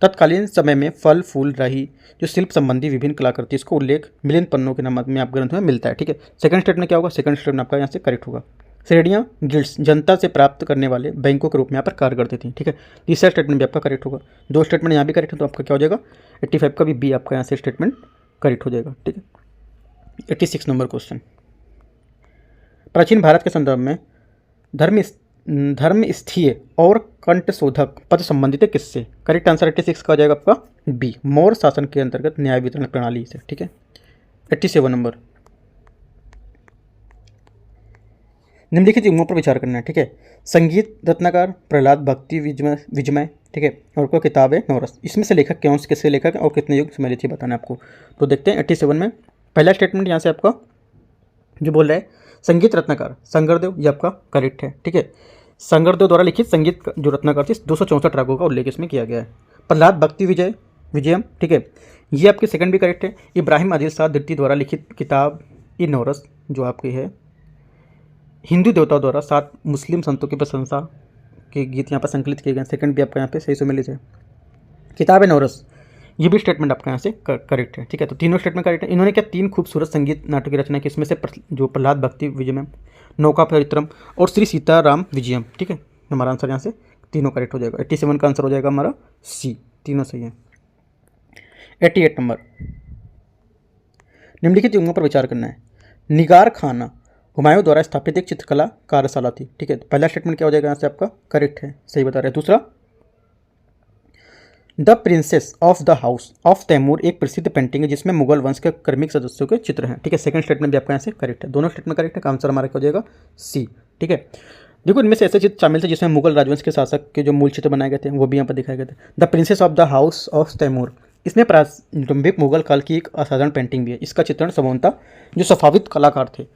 तत्कालीन समय में फल फूल राही जो शिल्प संबंधी विभिन्न कलाकृति इसको उल्लेख मिलिंद पन्नों के नाम में आप ग्रंथ में मिलता है, ठीक है। सेकंड स्टेटमेंट क्या होगा, सेकंड स्टेटमेंट आपका यहाँ से करेक्ट होगा। श्रेणियाँ गिल्ड्स जनता से प्राप्त करने वाले बैंकों के रूप में यहाँ पर कार्य करती थी, ठीक है। तीसरा स्टेटमेंट भी आपका करेक्ट होगा। 2 स्टेटमेंट यहाँ भी करेक्ट है, तो आपका क्या हो जाएगा 85 का भी बी आपका यहाँ से स्टेटमेंट करेक्ट हो जाएगा, ठीक है। 86 नंबर क्वेश्चन। प्राचीन भारत के संदर्भ में धर्मस्थीय और कंठशोधक पद संबंधित है किससे? करेक्ट आंसर 86 का हो जाएगा आपका बी, मौर्य शासन के अंतर्गत न्याय वितरण प्रणाली से, ठीक है। 87 नंबर। निम्नलिखित युग्मों पर विचार करना है, ठीक है। संगीत रत्नाकर प्रहलाद भक्ति विजमय, ठीक है, और को किताब है नवरस। इसमें से लेखक कौन से, किसके लेखक और कितने युग समय थी बताना आपको। तो देखते हैं 87 में पहला स्टेटमेंट यहाँ से आपका जो बोल रहा है संगीत रत्नाकर शंकरदेव, ये आपका करेक्ट है, ठीक है। शंकरदेव द्वारा लिखित संगीत जो रत्नाकर थी 264 रागों का उल्लेख इसमें किया गया है। प्रहलाद भक्ति विजयम, ठीक है, ये आपके सेकंड भी करेक्ट है। इब्राहिम आदिल शाह द्वितीय द्वारा लिखित किताब ई नवरस जो आपकी है हिंदू देवताओं द्वारा 7 मुस्लिम संतों की प्रशंसा के गीत यहाँ पर संकलित किए गए, सेकंड भी आपका यहाँ पे सही से मिल लीजिए। किताब है नवरस, ये भी स्टेटमेंट आपका यहाँ से करेक्ट है, ठीक है। तो तीनों स्टेटमेंट करेक्ट है। इन्होंने क्या 3 खूबसूरत संगीत नाटक की रचना की, इसमें से जो प्रहलाद भक्ति विजयम, नौका परित्रम और श्री सीताराम विजयम, ठीक है। हमारा आंसर यहाँ से तीनों करेक्ट हो जाएगा। 87 का आंसर हो जाएगा हमारा सी, तीनों सही है। 88 नंबर। निम्नलिखित युग्मों पर विचार करना है। निगार खाना हुमायूं द्वारा स्थापित एक चित्रकला कार्यशाला थी, ठीक है। पहला स्टेटमेंट क्या हो जाएगा यहाँ से आपका करेक्ट है, सही बता रहे हैं। दूसरा, the princess of the house of Timur एक प्रसिद्ध पेंटिंग है जिसमें मुगल वंश के कर्मिक सदस्यों के चित्र हैं, ठीक है। सेकंड स्टेटमेंट भी आपका यहाँ से करेक्ट है, दोनों स्टेटमेंट करेक्ट है। का आंसर हमारा क्या हो जाएगा सी, ठीक है। देखो इनमें से ऐसे चित्र शामिल थे जिसमें मुगल राजवंश के शासक के जो मूल चित्र बनाए गए थे वो भी यहाँ पर दिखाए गए थे। The princess of the house of Timur इसमें प्रारंभिक मुगल काल की एक असाधारण पेंटिंग भी है। इसका चित्रण संभवतः जो सफाविद कलाकार थे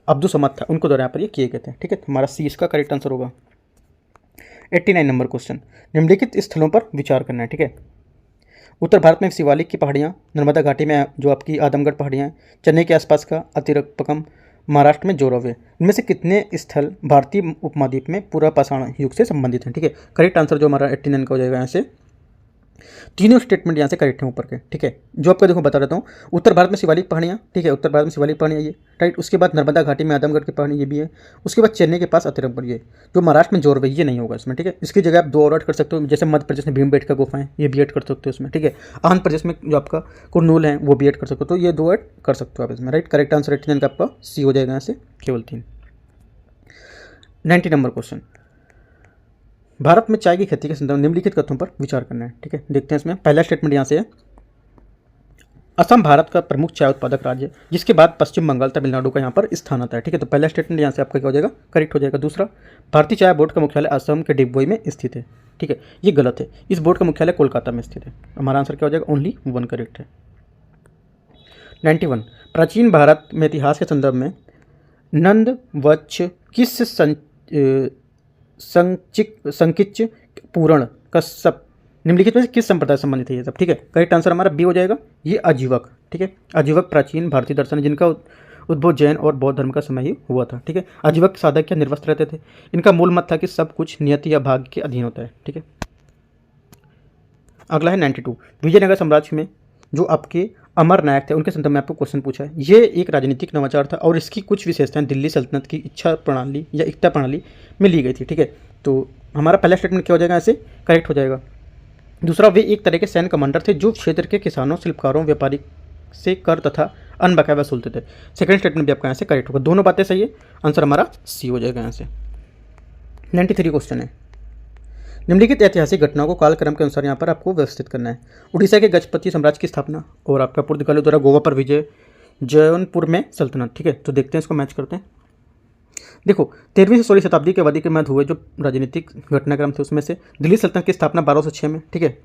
अब्दुल समद था उनको द्वारा यहाँ पर ये किए गए थे, ठीक है। हमारा सी इसका करेक्ट आंसर होगा। 89 नंबर क्वेश्चन, निम्नलिखित स्थलों पर विचार करना है। ठीक है, उत्तर भारत में शिवालिक की पहाड़ियाँ, नर्मदा घाटी में जो आपकी आदमगढ़ पहाड़ियाँ हैं, चेन्नई के आसपास का अतिरपकम, महाराष्ट्र में जोरावे, इनमें से कितने स्थल भारतीय उपमहाद्वीप में पूरा पाषाण युग से संबंधित हैं। ठीक है, करेक्ट आंसर जो हमारा 89 का हो जाएगा यहाँ से। तीनों स्टेटमेंट यहाँ से करेक्ट हैं ऊपर के। ठीक है, जो आपका देखो बता देता हूँ, उत्तर भारत में शिवालिक पहाड़ियाँ, ठीक है, उत्तर भारत में शिवालिक पहाड़ियाँ ये राइट। उसके बाद नर्मदा घाटी में आदमगढ़ की पहाड़ी ये भी है। उसके बाद चेन्नई के पास अतिरपकम, ये जो महाराष्ट्र में जोरवे, ये नहीं होगा इसमें। ठीक है, इसकी जगह आप दो और ऐड कर सकते हो, जैसे मध्य प्रदेश में भीमबेटका गुफाएं, ये भी ऐड कर सकते हो इसमें। ठीक है, आंध्र प्रदेश में जो आपका कुरनूल है वो भी ऐड कर सकते हो, तो ये दो ऐड कर सकते हो आप इसमें। राइट, करेक्ट आंसर 89 का आपका सी हो जाएगा यहाँ से, केवल 3। 90 नंबर क्वेश्चन, भारत में चाय की खेती के संदर्भ में निम्नलिखित कथनों पर विचार करना है। ठीक है, देखते हैं इसमें। पहला स्टेटमेंट यहाँ से है, असम भारत का प्रमुख चाय उत्पादक राज्य है, जिसके बाद पश्चिम बंगाल, तमिलनाडु का यहाँ पर स्थान आता है। ठीक है, तो पहला स्टेटमेंट यहाँ से आपका क्या हो जाएगा, करेक्ट हो जाएगा। दूसरा, भारतीय चाय बोर्ड का मुख्यालय असम के डिगबोई में स्थित है। ठीक है, ये गलत है, इस बोर्ड का मुख्यालय कोलकाता में स्थित है। हमारा आंसर क्या हो जाएगा, ओनली 1 करेक्ट है। 91, प्राचीन भारत में इतिहास के संदर्भ में नंद वत्स किस संकिच पूरण कश्यप निम्नलिखित में से किस संप्रदाय से संबंधित है ये सब। ठीक है, करेक्ट आंसर हमारा बी हो जाएगा, ये आजीवक। ठीक है, आजीवक प्राचीन भारतीय दर्शन है, जिनका उद्भव जैन और बौद्ध धर्म का समय ही हुआ था। ठीक है, आजीवक साधक क्या निर्वस्त्र रहते थे। इनका मूल मत था कि सब कुछ नियति या भाग्य के अधीन होता है। ठीक है, अगला है 92, विजयनगर साम्राज्य में जो आपके अमर नायक थे उनके संदर्भ में आपको क्वेश्चन पूछा है। ये एक राजनीतिक नवाचार था और इसकी कुछ विशेषताएं दिल्ली सल्तनत की इच्छा प्रणाली या एकता प्रणाली में ली गई थी। ठीक है, तो हमारा पहला स्टेटमेंट क्या हो जाएगा, ऐसे करेक्ट हो जाएगा। दूसरा, वे एक तरह के सैन्य कमांडर थे जो क्षेत्र के किसानों, शिल्पकारों, व्यापारी से कर तथा अन्न बकाया वसूलते थे। सेकंड स्टेटमेंट भी आपका यहाँ से करेक्ट होगा, दोनों बातें सही है। आंसर हमारा सी हो जाएगा यहाँ से। 93 क्वेश्चन है, निम्नलिखित ऐतिहासिक घटनाओं को कालक्रम के अनुसार यहाँ पर आपको व्यवस्थित करना है। उड़ीसा के गजपति साम्राज्य की स्थापना और आपका पुर्तगालियों द्वारा गोवा पर विजय, जौनपुर में सल्तनत। ठीक है, तो देखते हैं इसको मैच करते हैं। देखो, 13वीं से 16वीं शताब्दी के अवधि के मध्य हुए जो राजनीतिक घटनाक्रम थे उसमें से दिल्ली सल्तनत की स्थापना 1206 में। ठीक है,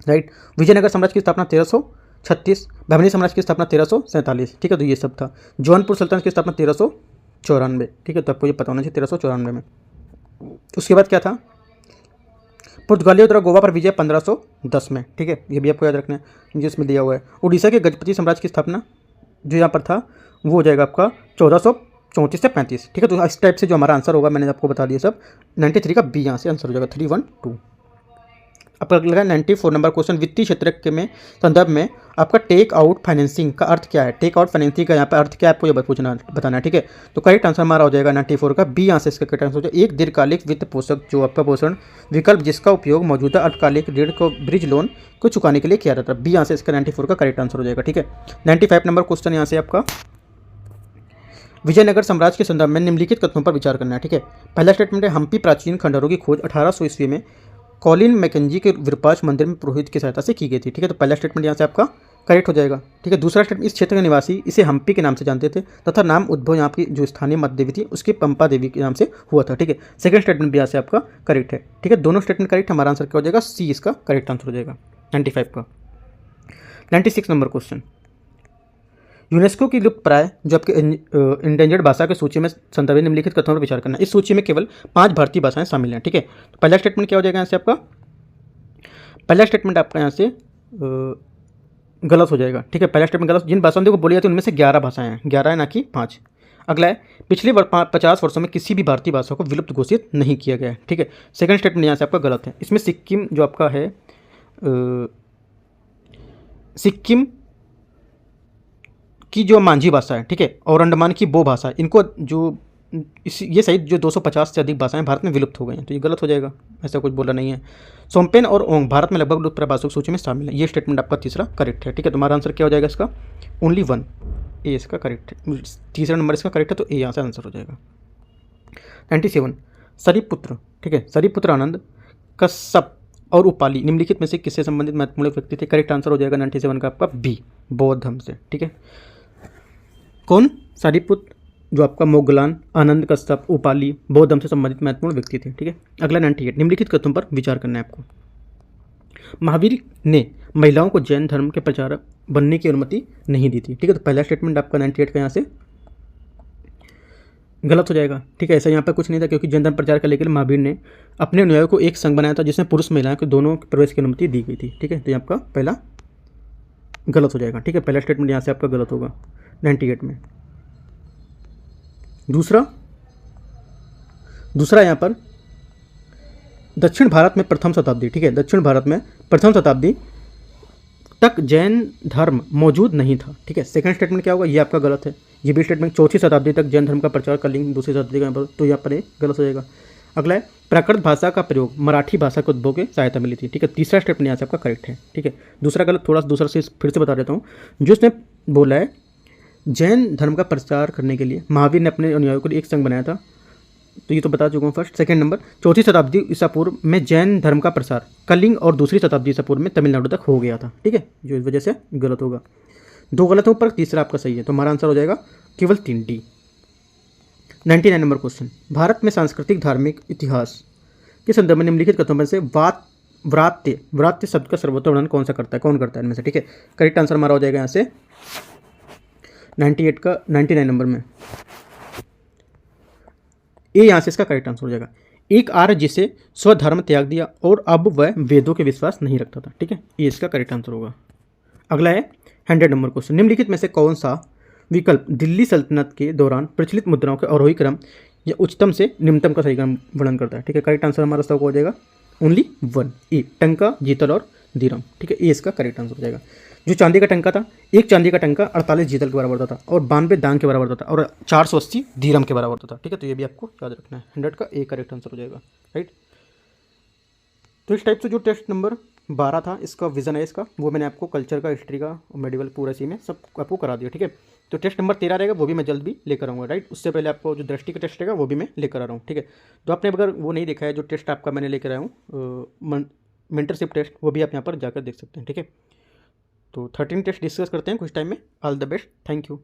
राइट। विजयनगर साम्राज्य की स्थापना 1336, बहमनी साम्राज्य की स्थापना 1347। ठीक है, तो ये सब था। जौनपुर सल्तनत की स्थापना 1394। ठीक है, तो आपको ये पता होना चाहिए 1394 में। उसके बाद क्या था, पुर्तगालियों द्वारा गोवा पर विजय 1510 में। ठीक है, ये भी आपको याद रखना है जिसमें दिया हुआ है। उड़ीसा के गजपति साम्राज्य की स्थापना जो यहाँ पर था वो हो जाएगा आपका 1434 से 35। ठीक है, तो इस टाइप से जो हमारा आंसर होगा मैंने आपको बता दिया सब। 93 का बी यहाँ से आंसर हो जाएगा, 312। अब अगला 94 नंबर क्वेश्चन, वित्तीय क्षेत्र के में संदर्भ में आपका टेक आउट फाइनेंसिंग का अर्थ क्या है। टेक आउट फाइनेंसिंग का यहाँ पर अर्थ क्या है आपको ये बताना है। ठीक है, तो करेक्ट आंसर हमारा हो जाएगा 94 का बी। यहाँ से इसका करेक्ट आंसर हो जाएगा, एक दीर्घकालिक वित्त पोषक जो आपका पोषण विकल्प जिसका उपयोग मौजूदा अल्पकालिक ऋण को ब्रिज लोन को चुकाने के लिए किया जाता है। बी यहाँ से इसका 94 का करेक्ट आंसर हो जाएगा। ठीक है, 95 नंबर क्वेश्चन यहाँ से आपका, विजयनगर साम्राज्य के संदर्भ में निम्नलिखित कथनों पर विचार करना है। ठीक है, पहला स्टेटमेंट है, हम्पी प्राचीन खंडहरों की खोज 1800 ईस्वी में कॉलिन मैकेंजी के विरूपाक्ष मंदिर में पुरोहित की सहायता से की गई थी। ठीक है, तो पहला स्टेटमेंट यहाँ से आपका करेक्ट हो जाएगा। ठीक है, दूसरा स्टेटमेंट, इस क्षेत्र के निवासी इसे हम्पी के नाम से जानते थे तथा नाम उद्भव यहाँ की जो स्थानीय मत देवी थी उसकी पंपा देवी के नाम से हुआ था। ठीक है, सेकंड स्टेटमेंट भी यहाँ से आपका करेक्ट है। ठीक है, दोनों स्टेटमेंट करेक्ट, हमारा आंसर क्या हो जाएगा, सी इसका करेक्ट आंसर हो जाएगा 95 का। 96 नंबर क्वेश्चन, यूनेस्को की लुप्त प्राय जो आपके इंडेंजर्ड भाषा की सूची में संदर्भित निम्नलिखित कथनों पर विचार करना है। इस सूची में केवल 5 भारतीय भाषाएं शामिल हैं। ठीक है, तो पहला स्टेटमेंट क्या हो जाएगा यहाँ से आपका, पहला स्टेटमेंट आपका यहाँ से गलत हो जाएगा। ठीक है, पहला स्टेटमेंट गलत, जिन भाषाओं को बोली जाती है उनमें से 11 भाषाएं हैं, 11 है ना कि 5। अगला है, पिछले 50 वर्षों में किसी भी भारतीय भाषा को विलुप्त घोषित नहीं किया गया है। ठीक है, सेकंड स्टेटमेंट यहाँ से आपका गलत है। इसमें सिक्किम जो आपका है, सिक्किम की जो मांझी भाषा है, ठीक है, और अंडमान की बो भाषा, इनको जो ये सहित जो 250 से अधिक भाषाएं भारत में विलुप्त हो गई हैं, तो ये गलत हो जाएगा, ऐसा कुछ बोला नहीं है। सोमपेन और ओंग भारत में लगभग लुप्त भाषाओं की सूची में शामिल है। ये स्टेटमेंट आपका तीसरा करेक्ट है। ठीक है, तुम्हारा आंसर क्या हो जाएगा इसका, ओनली 1, ए इसका करेक्ट है। तीसरा नंबर इसका करेक्ट है, तो ए यहाँ से आंसर हो जाएगा। 97 सरिपुत्र। ठीक है, सरिपुत्र आनंद, कश्यप और उपाली निम्नलिखित में से किससे संबंधित महत्वपूर्ण व्यक्ति थे। करेक्ट आंसर हो जाएगा 97 का आपका बी, बौद्ध धर्म से। ठीक है, कौन, सारिपुत्र जो आपका मोगलान, आनंद, कश्यप, उपाली बौद्ध धर्म से संबंधित महत्वपूर्ण व्यक्ति थे। ठीक है, अगला 98 निम्नलिखित कथनों पर विचार करना है आपको। महावीर ने महिलाओं को जैन धर्म के प्रचारक बनने की अनुमति नहीं दी थी। ठीक है, तो पहला स्टेटमेंट आपका 98 का यहाँ से गलत हो जाएगा, ठीक है। ऐसा यहाँ पर कुछ नहीं था, क्योंकि जन धर्म प्रचार करने के लिए महावीर ने अपने अनुयायियों को एक संघ बनाया था जिसमें पुरुष महिलाओं को दोनों प्रवेश की अनुमति दी गई थी, ठीक है। तो ये आपका पहला गलत हो जाएगा, ठीक है। पहला स्टेटमेंट यहाँ से आपका गलत होगा 98 में। दूसरा यहाँ पर दक्षिण भारत में प्रथम शताब्दी, ठीक है, दक्षिण भारत में प्रथम शताब्दी तक जैन धर्म मौजूद नहीं था, ठीक है। सेकंड स्टेटमेंट क्या होगा, ये आपका गलत है। ये भी स्टेटमेंट चौथी शताब्दी तक जैन धर्म का प्रचार कलिंग दूसरी शताब्दी का, तो यहाँ पर गलत हो जाएगा। अगला है प्राकृत भाषा का प्रयोग मराठी भाषा के उद्भव के सहायता मिली थी, ठीक है। तीसरा स्टेटमेंट यहाँ से आपका करेक्ट है, ठीक है। दूसरा गलत, थोड़ा सा दूसरा से फिर से बता देता हूँ। जो इसने बोला है जैन धर्म का प्रचार करने के लिए महावीर ने अपने अनुयायियों के लिए एक संघ बनाया था, तो ये तो बता चुका हूँ फर्स्ट। सेकंड नंबर, चौथी शताब्दी ईसा पूर्व में जैन धर्म का प्रसार कलिंग और दूसरी शताब्दी ईसा पूर्व में तमिलनाडु तक हो गया था, ठीक है, जो इस वजह से गलत होगा। दो गलत हो पर तीसरा आपका सही है, तो हमारा आंसर हो जाएगा केवल 3 डी। 99 नंबर क्वेश्चन, भारत में सांस्कृतिक धार्मिक इतिहास के संदर्भ में निम्नलिखित कथनों में से व्रात्य शब्द का सर्वोत्तम वर्णन कौन करता है इनमें से, ठीक है। करेक्ट आंसर हमारा हो जाएगा यहाँ से 99 नंबर में ये यहाँ से इसका करेक्ट आंसर हो जाएगा। एक आर्य जिसे स्वधर्म त्याग दिया और अब वह वेदों के विश्वास नहीं रखता था, ठीक है, ये इसका करेक्ट आंसर होगा। अगला है 100 नंबर क्वेश्चन, निम्नलिखित में से कौन सा विकल्प दिल्ली सल्तनत के दौरान प्रचलित मुद्राओं के आरोही क्रम या उच्चतम से निम्नतम का सही क्रम वर्णन करता है, ठीक है। करेक्ट आंसर हमारा सब हो जाएगा ओनली 1 ए, टंका, जीतल और धीरम, ठीक है, ये इसका करेक्ट आंसर हो जाएगा। जो चांदी का टंका था, एक चांदी का टंका 48 जीतल के बराबर होता था और 92 दांग के बराबर होता था और 480 धीरम के बराबर होता था, ठीक है। तो ये भी आपको याद रखना है, 100 का ए करेक्ट आंसर हो जाएगा, राइट। तो इस टाइप से जो टेस्ट नंबर 12 था, इसका विजन है इसका, वो मैंने आपको कल्चर का, हिस्ट्री का और मेडिवल पूरा इसी में सब आपको करा दिया, ठीक है। तो टेस्ट नंबर 13 रहेगा, वो भी मैं जल्द भी लेकर आऊँगा, राइट। उससे पहले आपको जो दृष्टि का टेस्ट रहेगा वो भी मैं लेकर आ रहा हूँ, ठीक है। तो आपने अगर वो नहीं देखा है जो टेस्ट आपका मैंने लेकर आया हूँ मेंटरशिप टेस्ट, वो भी आप यहाँ पर जाकर देख सकते हैं, ठीक है। तो 13 टेस्ट डिस्कस करते हैं कुछ टाइम में। All the best, thank you.